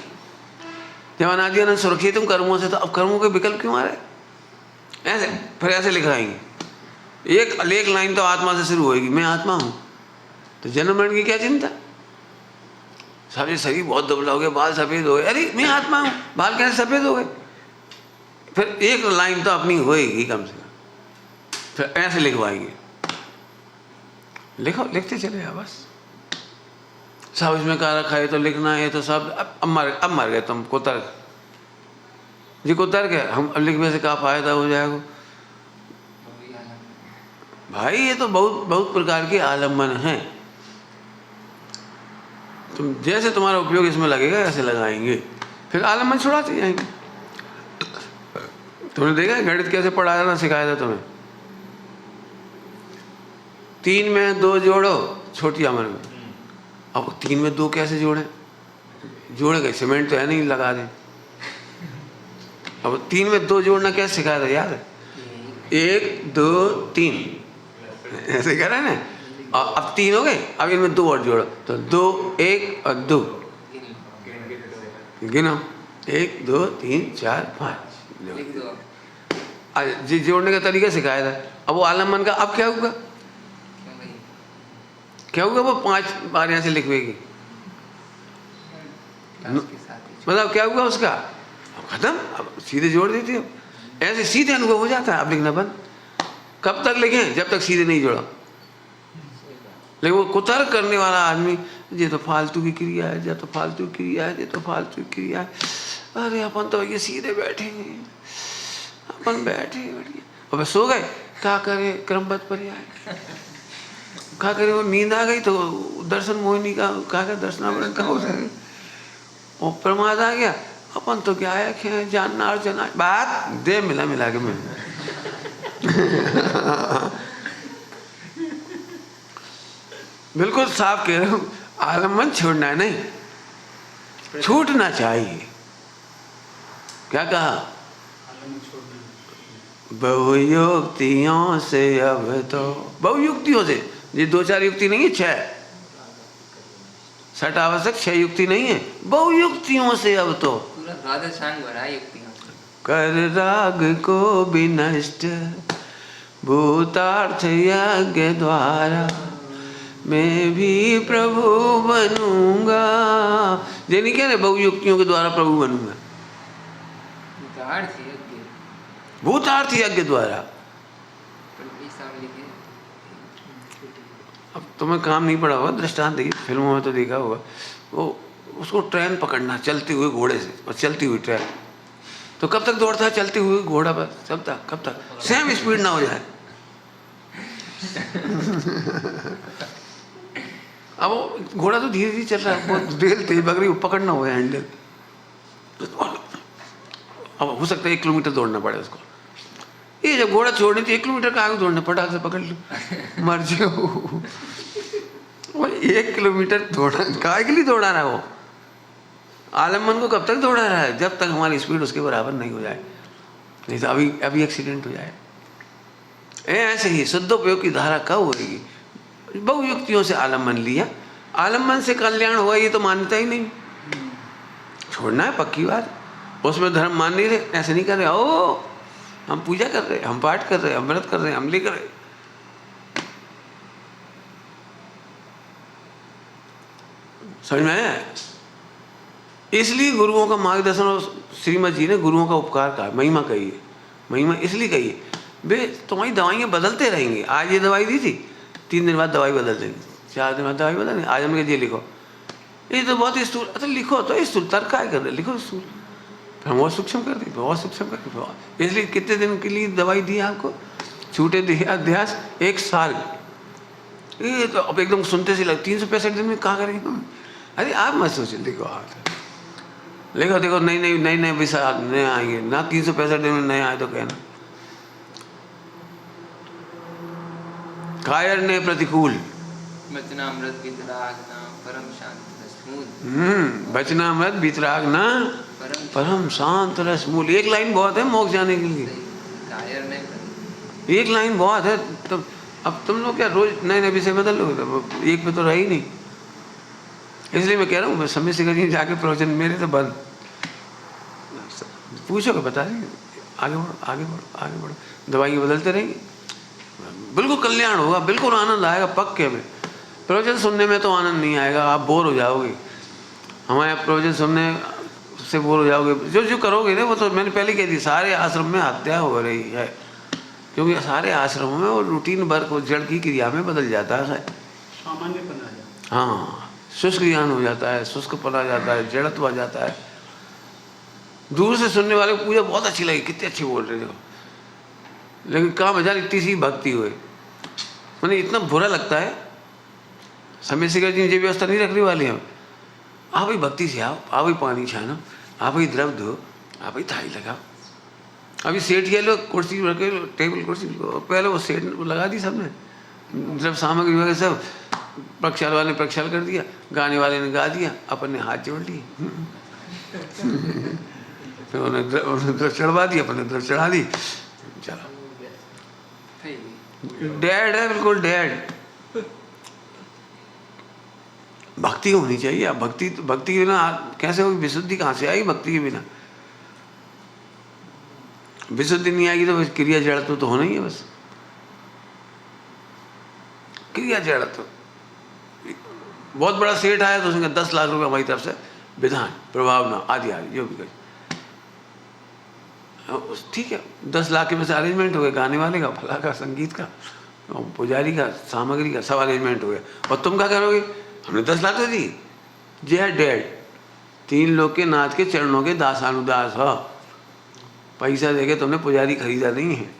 Speaker 1: जब अनादि अनंत सुरक्षित तुम कर्मों से, तो अब कर्मों के विकल्प क्यों आ रहे? ऐसे फिर ऐसे लिख आएंगे, एक लाइन तो आत्मा से शुरू होगी, मैं आत्मा हूँ, तो जन्म मरण की क्या चिंता। सारे शरीर बहुत दुबला हो गया, बाल सफ़ेद हो गए, अरे मैं आत्मा हूँ, बाल कैसे सफ़ेद हो गए? फिर एक लाइन तो अपनी होएगी कम से कम, फिर ऐसे लिखवाएंगे, लिखो, लिखते चले जाओ बस। सब इसमें कहा रखा है तो लिखना है, तो सब अब मर गए तुम, कुतर्क जी, कुतर्क है, हम लिखने से क्या फ़ायदा हो जाएगा भाई? ये तो बहुत बहुत प्रकार के आलम्बन हैं। तुम जैसे तुम्हारा उपयोग इसमें लगेगा ऐसे लगाएंगे, फिर आलम्बन छुड़ाते जाएंगे। तुमने देखा गणित कैसे पढ़ाया था, सिखाया था तुम्हें? 3 में 2 जोड़ो छोटी उम्र में। अब 3 में 2 कैसे जोड़े? जोड़ गए, सीमेंट तो है नहीं, लगा दें। अब 3 में 2 जोड़ना कैसे सिखाया था, याद है? 1 2 3 ऐसे कह रहे हैं ना। अब 3 हो गए, अब इनमें 2 और जोड़ो, तो 2 1 और 2 गिनो, 1 2 3 4 5। जी जोड़ने का तरीका सिखाया था। अब वो आलम्बन का अब क्या होगा? क्या होगा? वो 5 बार यहाँ से लिखवेगी, मतलब क्या हुआ उसका? अब खत्म, अब सीधे जोड़ देती हो, ऐसे सीधे अनुभव हो जाता है। अब लिखना बंद। कब तक लिखें? जब तक सीधे नहीं जोड़ा। लेकिन वो कुतर्क करने वाला आदमी, ये तो फालतू की क्रिया है, ये तो फालतू की क्रिया है, ये तो फालतू की क्रिया है, अरे अपन तो ये सीधे बैठेंगे, अपन बैठे बढ़िया, अब सो गए, क्या करे? क्रमबद्ध पर्याय, क्या करे? वो नींद आ गई तो दर्शन मोहिनी का क्या क्या दर्शनावरण का हो जाए, और प्रमाद आ गया, अपन तो क्या है जानना और जना बात दे मिला के मिल बिल्कुल साफ कह रहे हो, आलम्बन छोड़ना है नहीं, छूटना चाहिए। क्या कहा? बहुयुक्तियों से अब तो, बहुयुक्तियों से, ये 2-4 युक्ति नहीं है, 6 छठ आवश्यक, 6 युक्ति नहीं है, बहुयुक्तियों से अब तो
Speaker 2: पूरा द्वादशांग भरा है युक्तियों से।
Speaker 1: कर राग को भी नष्ट भूतार्थ यज्ञ द्वारा मैं भी प्रभु बनूंगा। ये नहीं कह रहे बहुयुक्तियों के द्वारा प्रभु बनूंगा,
Speaker 2: अर्थ यज्ञ
Speaker 1: भूतार्थ यज्ञ द्वारा। अब तुम्हें काम नहीं पड़ा होगा, दृष्टांत देखिए, फिल्मों में तो देखा होगा, वो उसको ट्रेन पकड़ना चलते हुए घोड़े से, और चलती हुई ट्रेन, तो कब तक दौड़ता है चलते हुए घोड़ा पर, चलता कब तक, सेम स्पीड ना हो जाए। अब वो घोड़ा तो धीरे धीरे चल रहा है, बहुत रेल तेज भाग रही, पकड़ना हुआ है हैंडल, अब हो सकता है 1 किलोमीटर दौड़ना पड़े उसको। ये जब घोड़ा छोड़ने तो 1 किलोमीटर का आगे दौड़ना, फटाक से पकड़ लो, मर जाओ। और 1 किलोमीटर दौड़ा, काहे के लिए दौड़ा रहा है वो? आलमन को कब तक दौड़ा रहा है? जब तक हमारी स्पीड उसके बराबर नहीं हो जाए, नहीं तो अभी एक्सीडेंट हो जाए। ऐसे ही शुद्धोपयोग की धारा कब होगी? बहुयुक्तियों से आलम्बन लिया, आलम्बन से कल्याण हुआ ये तो मान्यता ही नहीं, छोड़ना है पक्की बात। उसमें धर्म मान नहीं रहे, ऐसे नहीं कर रहे, ओ हम पूजा कर रहे, हम पाठ कर रहे, हम व्रत कर रहे, हम ले कर रहे। समझ में आया? इसलिए गुरुओं का मार्गदर्शन और श्रीमद जी ने गुरुओं का उपकार कहा, महिमा कही है। महिमा इसलिए कही है, बे तुम्हारी दवाइयाँ बदलते रहेंगी। आज ये दवाई दी थी, 3 दिन बाद दवाई बदल देंगे, 4 दिन बाद दवाई बदल देंगे। आज हमने ये लिखो, ये तो बहुत स्थूल, अच्छा लिखो तो स्थूल, तर्क काय कर रहे, लिखो स्थूल, फिर हम बहुत सूक्ष्म कर दी, बहुत सूक्ष्म कर दी। इसलिए कितने दिन के लिए दवाई दी आपको? छूटे अध्यास 1 साल। ये तो अब एकदम सुनते से लग 365 दिन में कहाँ करेंगे हम? अरे आप मत सोचिए, लिखो हाथ लिखो, देखो नए विषय नए आएंगे ना, 365 दिन में नए आए तो कहना। कायर ने प्रतिकूल
Speaker 2: वचनामृत वितराग ना परम शांत रसमूल।
Speaker 1: वचनामृत वितराग ना परम शांत रसमूल। एक लाइन बहुत है मोक्ष जाने के लिए,
Speaker 2: कायर ने,
Speaker 1: एक लाइन बहुत है। तो अब तुम लोग क्या रोज नए विषय बदल लोगे, तो एक पे तो रही नहीं। इसलिए मैं कह रहा हूँ, समय से करिए जाके प्रवचन, मेरे तो बंद। पूछोगे बता देंगे, आगे बढ़ो आगे बढ़ो आगे बढ़ो, दवाइयाँ बदलते रहेंगे, बिल्कुल कल्याण होगा, बिल्कुल आनंद आएगा पक्के में। प्रवचन सुनने में तो आनंद नहीं आएगा, आप बोर हो जाओगे। हमारे प्रवचन सुनने से बोर हो जाओगे, जो करोगे ना वो तो मैंने पहले कह दी, सारे आश्रम में हत्या हो रही है, क्योंकि सारे आश्रमों में वो रूटीन वर्क जड़ की क्रिया में बदल जाता है,
Speaker 3: सामान्य बना जाता।
Speaker 1: हाँ, शुष्क ज्ञान हो जाता है, शुष्क पना जाता है, जड़त्व आ जाता है। दूर से सुनने वाले को पूजा बहुत अच्छी लगी, कितने अच्छी बोल रहे थे, लेकिन कहाँ बजा इतनी सी भक्ति हुए, मैंने इतना बुरा लगता है। समय से जी ये व्यवस्था नहीं रखने वाली हम, आप भाई भक्ति से आओ, आप भाई पानी छानो, आप भाई द्रव दो, आप भाई थाई लगाओ। अभी सेठ ये लोग कुर्सी रखे, टेबल कुर्सी, पहले वो सेठ लगा दी सबने, द्रव सामग्री वगैरह सब, प्रक्षाल वाले ने प्रक्षाल कर दिया, गाने वाले ने गा दिया, अपन ने हाथ जोड़ लिए, फिर उन्हें द्रव चढ़वा दिया, अपन ने द्रव चढ़ा दी, चलो डेड है, बिल्कुल डेड। भक्ति होनी चाहिए। अब भक्ति के बिना कैसे होगी? विशुद्धि कहाँ से आएगी भक्ति के बिना? विशुद्धि नहीं आएगी तो क्रिया जड़त्व तो होना ही है, बस क्रिया जड़त्व। बहुत बड़ा सेठ आया तो उसने 10 लाख रुपए हमारी तरफ से विधान प्रभावना आदि आदि जो भी कहे, ठीक है, 10 लाख के में से अरेंजमेंट हो गया, गाने वाले का, फला का, संगीत का, पुजारी का, सामग्री का, सब अरेंजमेंट हो गया। और तुम क्या करोगे? हमने 10 लाख तो दी, जे है डेड, 3 लोग के नाथ के चरणों के दासानुदास हो। पैसा देके तुमने पुजारी खरीदा नहीं है,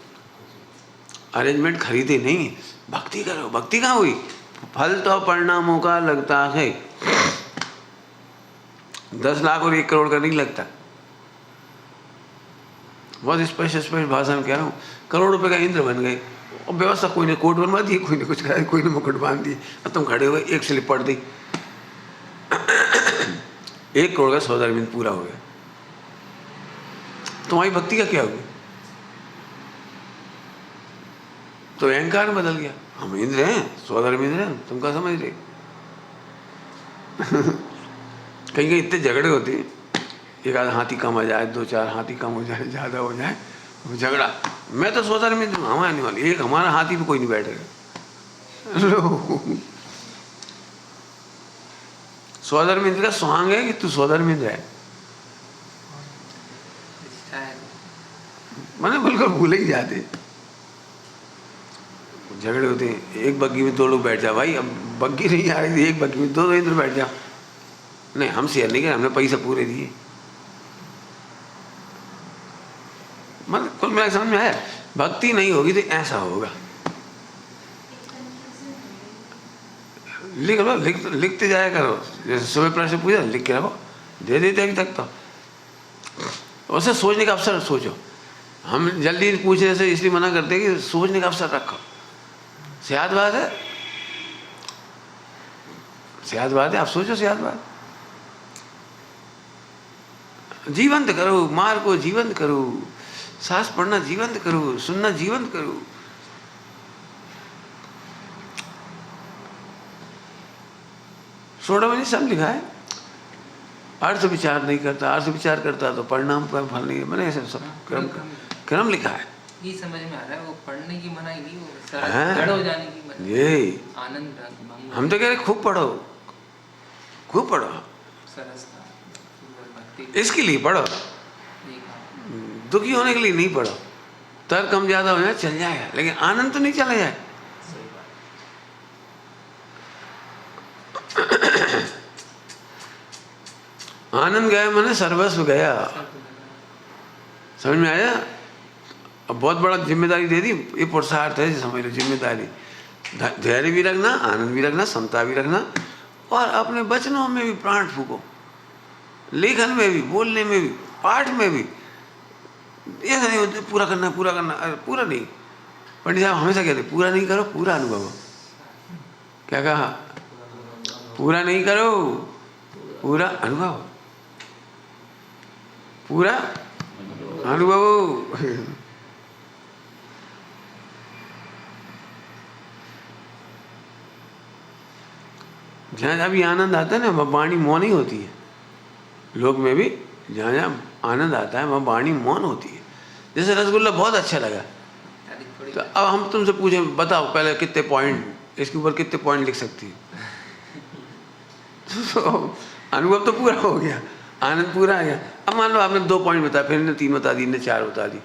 Speaker 1: अरेंजमेंट खरीदे नहीं है, भक्ति करो। भक्ति कहाँ हुई? फल तो परिणामों का लगता है, 10 लाख और 1 करोड़ का नहीं लगता। बहुत स्पष्ट भाषा में कह रहा हूँ, करोड़ रुपए का इंद्र बन गए, और व्यवस्था कोई ने कोट बनवा दिए, कोई ने कुछ कराया, कोई ने मुकुट बांध दिए, और तुम खड़े हुए, एक स्लिप पड़ दी, 1 करोड़ का सौदा बिंद पूरा हो गया। तुम्हारी भक्ति का क्या होगा? तो अहंकार बदल गया, हम इंद्र हैं, सौदा इंद्र हैं, तुम क्या समझ रहे? कहीं कहीं इतने झगड़े होते हैं, एक आध हाथी कम आ जाए, 2-4 हाथी कम हो जाए, ज़्यादा हो जाए, झगड़ा, मैं तो सोचा नहीं मैं हम आने वाली, एक हमारा हाथी पे कोई नहीं बैठेगा। सोदर मित्र का सुहांग है कि तू सोदर मित्र है, मैंने बिल्कुल भूल ही जाते। झगड़े होते हैं, एक बग्गी में 2 लोग बैठ जा भाई, अब बग्गी नहीं आ रही थी, एक बग्गी में 2 इंद्र बैठ जा। नहीं, हम शेयर नहीं करे, हमने पैसे पूरे दिए। मतलब कुल मिला समझ में आया, भक्ति नहीं होगी तो ऐसा होगा। लिख लो, लिखते जाया करो, जैसे सुबह प्रश्न पूछा लिख के रखो, दे देते अभी तक तो। उसे सोचने का अवसर सोचो, हम जल्दी पूछने से इसलिए मना करते हैं कि सोचने का अवसर रखो। सेहत बात है, सेहत बात है, आप सोचो सेहत बात। जीवंत करो, मार को जीवंत करो, सांस पढ़ना जीवंत करो, सुनना जीवंत करो। सोडा में सब लिखा है, अर्थ विचार नहीं करता, अर्थ विचार करता तो परिणाम का फल नहीं है। मैंने ऐसे सब क्रम लिखा है।
Speaker 2: ये समझ में आ रहा है, वो पढ़ने की मनाही नहीं, वो
Speaker 1: हाँ,
Speaker 2: जड़ हो जाने की मनाही।
Speaker 1: ये
Speaker 2: आनंद
Speaker 1: हम तो कह रहे खूब पढ़ो, खूब पढ़ो,
Speaker 2: सरसता भक्ति
Speaker 1: इसके लिए पढ़ो, दुखी होने के लिए नहीं पढ़ो। तर्क कम ज्यादा हो जाए चल जाएगा, लेकिन आनंद तो नहीं चला जाए। आनंद गया मैंने सर्वस्व गया, समझ में आया। अब बहुत बड़ा जिम्मेदारी दे दी, ये पुरुषार्थ है, समझ लो जिम्मेदारी। धैर्य भी रखना, आनंद भी रखना, समता भी रखना, और अपने वचनों में भी प्राण फूको, लेखन में भी, बोलने में भी, पाठ में भी। ऐसा नहीं होता पूरा करना पूरा करना, अरे पूरा नहीं। पंडित साहब हमेशा कहते पूरा नहीं करो पूरा अनुभव। क्या कहा? पूरा नहीं करो पूरा अनुभव, पूरा अनुभव। जहाँ जहाँ भी आनंद आता है ना, वह वाणी मौन ही होती है। लोक में भी जहाँ जहाँ आनंद आता है वह वाणी मौन होती है। जैसे रसगुल्ला बहुत अच्छा लगा, तो अब हम तुमसे पूछें बताओ पहले कितने पॉइंट, इसके ऊपर कितने पॉइंट लिख सकती है? तो अनुभव तो पूरा हो गया, आनंद पूरा आ गया। अब मान लो आपने 2 पॉइंट बताया, फिर इन्हें 3 बता दी, इन्हें 4 बता दी,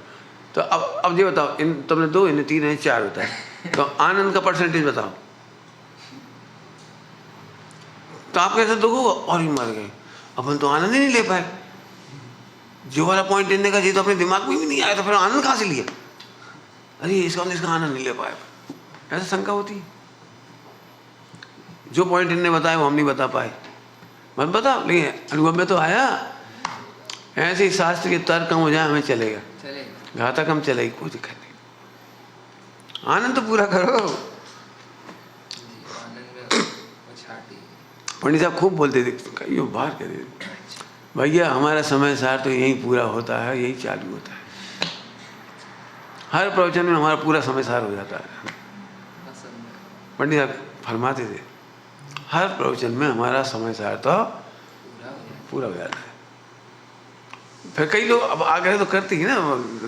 Speaker 1: तो अब ये बताओ, इन तुमने 2, इन्हें 3, इन्हें 4 बताया, तो आनंद का परसेंटेज बताओ। तो आप कैसे दुख होगा, और ही मर गए, अपन तो आनंद ही नहीं ले पाए। जो वाला पॉइंट इनने का जी तो अपने दिमाग में भी नहीं आया, तो फिर आनंद कहाँ से लिया? अरे इसका आनंद नहीं ले पाए, ऐसा शंका होती है। जो पॉइंट इनने बताया वो हम नहीं बता पाए, मत बताओ, लेकिन अनुभव में तो आया। ऐसे ही शास्त्र के तर्क कम हो जाए हमें चलेगा, घाता कम चलेगी, कोई दिक्कत नहीं। आनंद तो पूरा करो। पंडित साहब खूब बोलते थे, कहीं बाहर कह देते, भैया हमारा समय सार तो यही पूरा होता है, यही चालू होता है। हर प्रवचन में हमारा पूरा समय सार हो जाता है। पंडित साहब फरमाते थे हर प्रवचन में हमारा समय सार तो पूरा हो जाता है। फिर कई लोग अब आग्रह तो करते ही ना,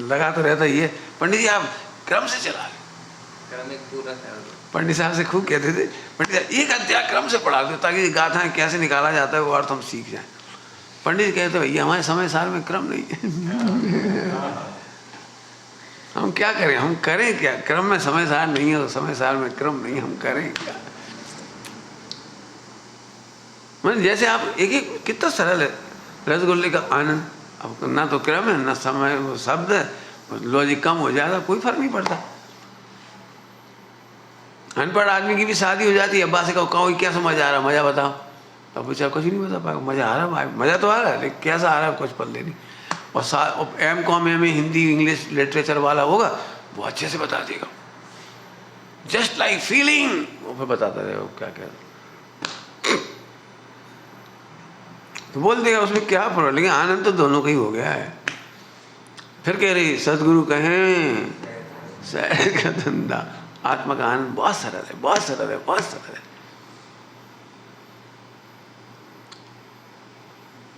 Speaker 1: लगा तो रहता ही है, पंडित जी आप क्रम से चला पंडित साहब से खूब कहते थे, पंडित साहब एक अध्याय क्रम से पढ़ा दो ताकि गाथाएं कैसे निकाला जाता है वो अर्थ हम सीख जाएं। पंडित जी कहते भैया हमारे समय सार में क्रम नहीं है। हम क्या करें, हम करें क्या? क्रम में समय सार नहीं है, समय सार में क्रम नहीं, हम करें क्या? मतलब जैसे आप एक कितना सरल है रसगुल्ले का आनंद, अब ना तो क्रम है ना समय, वो शब्द है, लॉजिक कम हो जाता, कोई फर्क नहीं पड़ता। अनपढ़ आदमी की भी शादी हो जाती है, अब्बा से कहो कैसा मजा आ रहा, मजा बताओ, अब बेचारा कुछ नहीं बता पाएगा। मजा आ रहा है, मजा तो आ रहा है, लेकिन कैसा आ रहा है कुछ पल्ले नहीं। और M.Com में हिंदी इंग्लिश लिटरेचर वाला होगा, वो अच्छे से बता देगा, जस्ट लाइक फीलिंग, वो फिर बताता रहेगा क्या कह रहा, तो बोल देगा उसमें क्या प्रॉब्लम। लेकिन आनंद तो दोनों का ही हो गया है। फिर कह रही सदगुरु कहें सैर का धंधा, आत्मा का आनंद बहुत सरल है, बहुत सरल है, बहुत सरल है।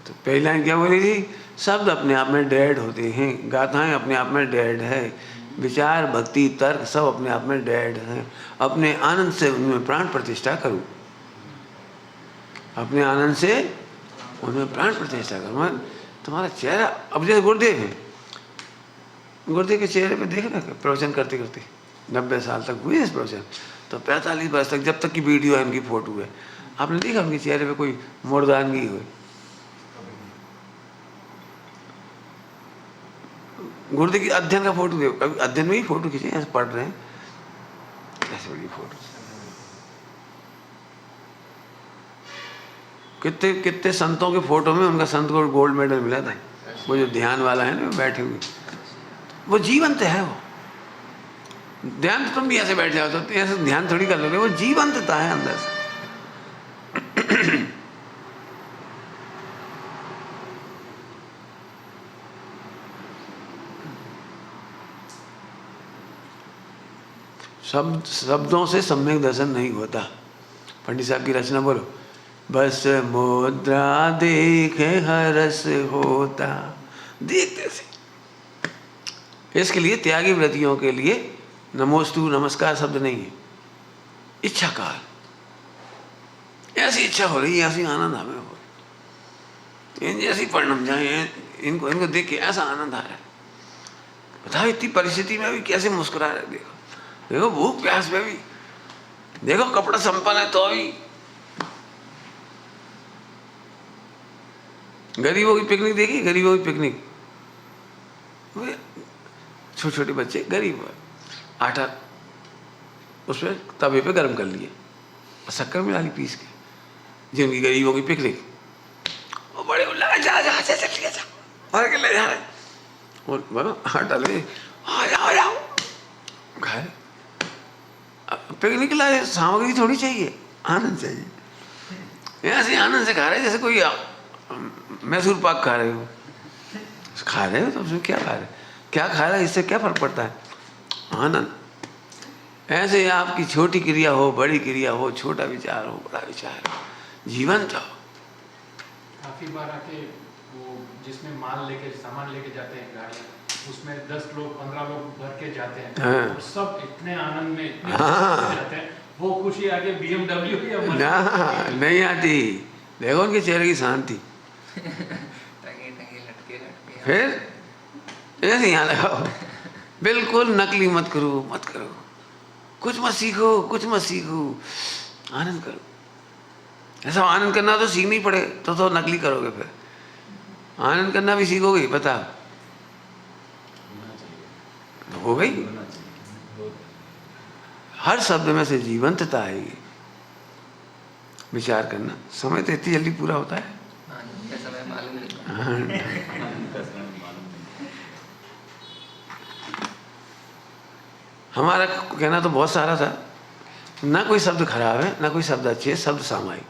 Speaker 1: तो पहली लाइन क्या बोली थी? शब्द अपने आप में डेड होते हैं, गाथाएं अपने आप में डेड है, विचार भक्ति तर्क सब अपने आप में डेड हैं। अपने आनंद से उनमें प्राण प्रतिष्ठा करूँ, अपने आनंद से उनमें प्राण प्रतिष्ठा करूँ। मैं तुम्हारा चेहरा, अब जैसे गुरुदेव है, गुरुदेव के चेहरे पे देखना प्रवचन करते करते 90 साल तक हुए इस प्रवचन, तो 45 वर्ष तक जब तक की वीडियो है, उनकी फोटो है, आपने देखा उनके चेहरे पे कोई मुर्दानगी हुई? गुरुदेव की अध्ययन का फोटो देखो, कभी अध्ययन में ही फोटो खींचे, ऐसे पढ़ रहे हैं, ऐसे बड़ी फोटो। कितने कितने संतों के फोटो में उनका संत को गोल्ड मेडल मिला था। वो जो ध्यान वाला है ना बैठे हुए, वो जीवंत है। वो ध्यान तो तुम भी ऐसे बैठ जाओ तो ऐसे ध्यान थोड़ी कर लोगे, वो जीवंतता है अंदर से। शब्दों से सम्यक दर्शन नहीं होता। पंडित साहब की रचना बोलो, बस मुद्रा देखे हरस होता, देखते से। इसके लिए त्यागी व्रतियों के लिए नमोस्तु नमस्कार शब्द नहीं है, इच्छा काल। ऐसी इच्छा हो रही है, ऐसी आनंद हमें हो रही, इन जैसी परिणम जाए, इनको इनको देख के ऐसा आनंद आ रहा है। बताओ इतनी परिस्थिति में भी कैसे मुस्कुरा रहे। देखो देखो भूख प्यास में भी, देखो कपड़ा संपन्न है तो भी। गरीबों की पिकनिक देखी, गरीबों की पिकनिक, छोटे छोटे बच्चे गरीब, आटा उसमें तवे पे गर्म कर लिए, शक्कर मिला ली पीस के, जिनकी गरीबों की पिकनिक, वो बड़े उल्लास जा जा जा चलिए जा और के ले जा रहे, और बोलो आटा ले आ जाओ घर। पिकनिक लाए सामग्री थोड़ी चाहिए, आनंद चाहिए। ऐसे आनंद से खा रहे जैसे कोई मैसूर पाक खा रहे हो। खा रहे हो तो उसमें क्या खा रहे, क्या खा रहे, इससे क्या फर्क पड़ता है? आनंद। ऐसे आपकी छोटी क्रिया हो, बड़ी क्रिया हो, छोटा विचार हो, बड़ा विचार हो, जीवंत हो।
Speaker 3: काफी बार आके वो जिसमें माल लेके सामान लेके जाते हैं गाड़ियाँ, उसमें 10 लोग 15 लोग भर के जाते हैं,
Speaker 1: हाँ।
Speaker 3: और सब इतने आनंद में इतने
Speaker 1: हाँ।
Speaker 3: जाते हैं, वो खुशी आगे BMW या
Speaker 1: ना नहीं आती। देखो उनके चेहरे की शांति।
Speaker 2: टंगे टंगे लटके लटके।
Speaker 1: फिर ऐसे यहाँ लगाओ, बिल्कुल नकली मत करो, मत करो, कुछ मत सीखो, कुछ मत सीखो, आनंद करो। ऐसा आनंद करना तो सीखना ही पड़े, तो नकली करोगे। फिर आनंद करना भी सीखोगे, पता तो हो गई। हर शब्द में से जीवंतता आएगी। विचार करना, समय तो इतनी जल्दी पूरा होता है।
Speaker 2: आनंद का समय मालूम नहीं।
Speaker 1: हमारा कहना तो बहुत सारा था, ना कोई शब्द खराब है, ना कोई शब्द अच्छे है, शब्द सामायिक।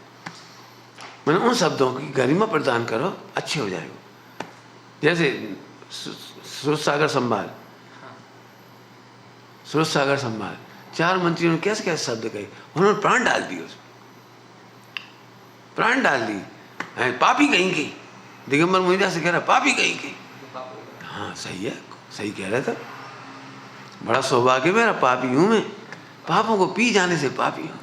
Speaker 1: मैंने उन शब्दों की गरिमा प्रदान करो, अच्छे हो जाएगा। जैसे सुरत सागर संभाल, सुरत सागर संभाल, 4 मंत्रियों ने कैसे कैसे शब्द कहे, उन्होंने प्राण डाल दिए, उसमें प्राण डाल दी। पापी कहीं की, दिगंबर मोहिदास से कह रहा पापी कहीं की। हाँ सही है, सही कह रहा था। बड़ा सौभाग्य मेरा, पापी हूं मैं, पापों को पी जाने से पापी हूं।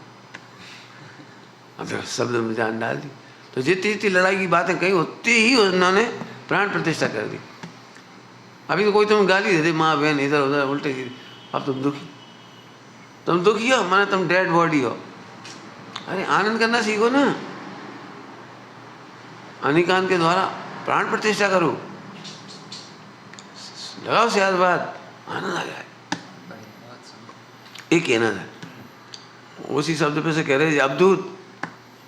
Speaker 1: अब देखो शब्द में जान डाल दी, तो जितनी जितनी लड़ाई की बातें कही उतनी ही उन्होंने प्राण प्रतिष्ठा कर दी। अभी तो कोई तुम्हें गाली दे दे, माँ बहन इधर उधर उल्टे सीधे, अब तुम दुखी हो, माने तुम डेड बॉडी हो। अरे आनंद करना सीखो ना, अनिकान के द्वारा प्राण प्रतिष्ठा करो, लगाओ से आज बात, आनंद आ जाए। एक कहना था, उसी शब्द पे से कह रहे अवधूत,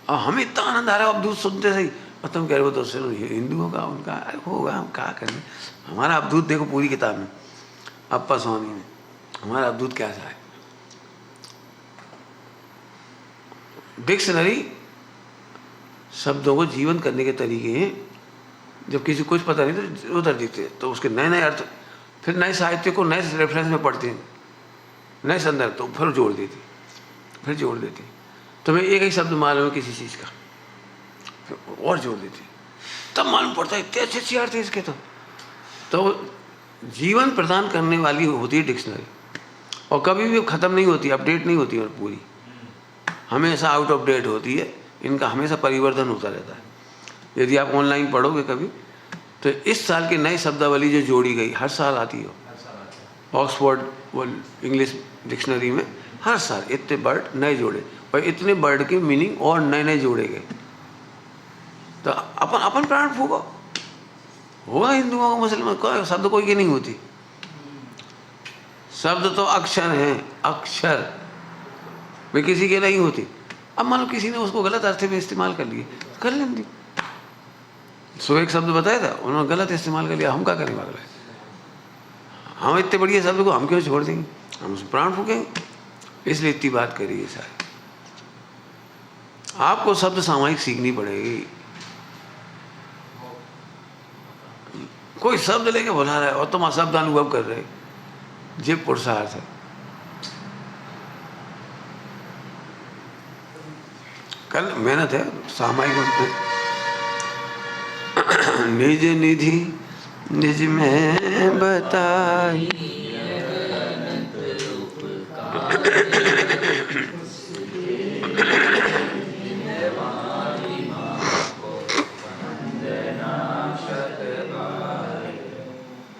Speaker 1: और हमें इतना आनंद आ रहा है अवधूत सुनते सही, और तुम कह रहे हो तो हिंदुओं का उनका होगा, हम क्या करें। हमारा अवधूत देखो पूरी किताब में, अप्पा स्वामी में हमारा अवधूत कैसा है। डिक्शनरी शब्दों को जीवन करने के तरीके हैं। जब किसी को कुछ पता नहीं तो उधर दिखते, तो उसके नए नए अर्थ, फिर नए साहित्य को नए रेफरेंस में पढ़ते हैं, नए संदर्भ, तो फिर जोड़ देती, फिर जोड़ देती। तुम्हें एक ही शब्द मालूम है किसी चीज़ का, फिर और जोड़ देती। तब मालूम पड़ता है इतने अच्छे अच्छे अर्थ थे इसके। तो जीवन प्रदान करने वाली होती है डिक्शनरी, और कभी भी ख़त्म नहीं होती, अपडेट नहीं होती और पूरी, हमेशा आउट ऑफ डेट होती है। इनका हमेशा परिवर्तन होता रहता है। यदि आप ऑनलाइन पढ़ोगे कभी, तो इस साल की नई शब्दावली जो जोड़ी गई हर साल आती हो, ऑक्सफोर्ड वो इंग्लिश डिक्शनरी में हर साल इतने वर्ड नए जोड़े, और इतने वर्ड के मीनिंग और नए नए जोड़े गए। तो अपन अपन प्राण फूको होगा हिंदुओं को, मुसलमान को शब्द कोई की नहीं होती। शब्द तो अक्षर हैं, अक्षर वे किसी के नहीं होती। अब मान लो किसी ने उसको गलत अर्थ में इस्तेमाल कर लिए, तो कर लेंगे। सो एक शब्द बताया था, उन्होंने गलत इस्तेमाल कर लिया, हम क्या करेंगे अगला? हम इतने बढ़िया शब्द को हम क्यों छोड़ देंगे? हम उस प्राण फूकेंगे। इसलिए इतनी बात करी है साहब। आपको शब्द सामयिक सीखनी पड़ेगी। कोई शब्द लेके बुला रहा है और तुम अशब्द अनुभव कर रहे, ये पुरुषार्थ है। कल मेहनत है सामयिक में। निज निधि निज में बताई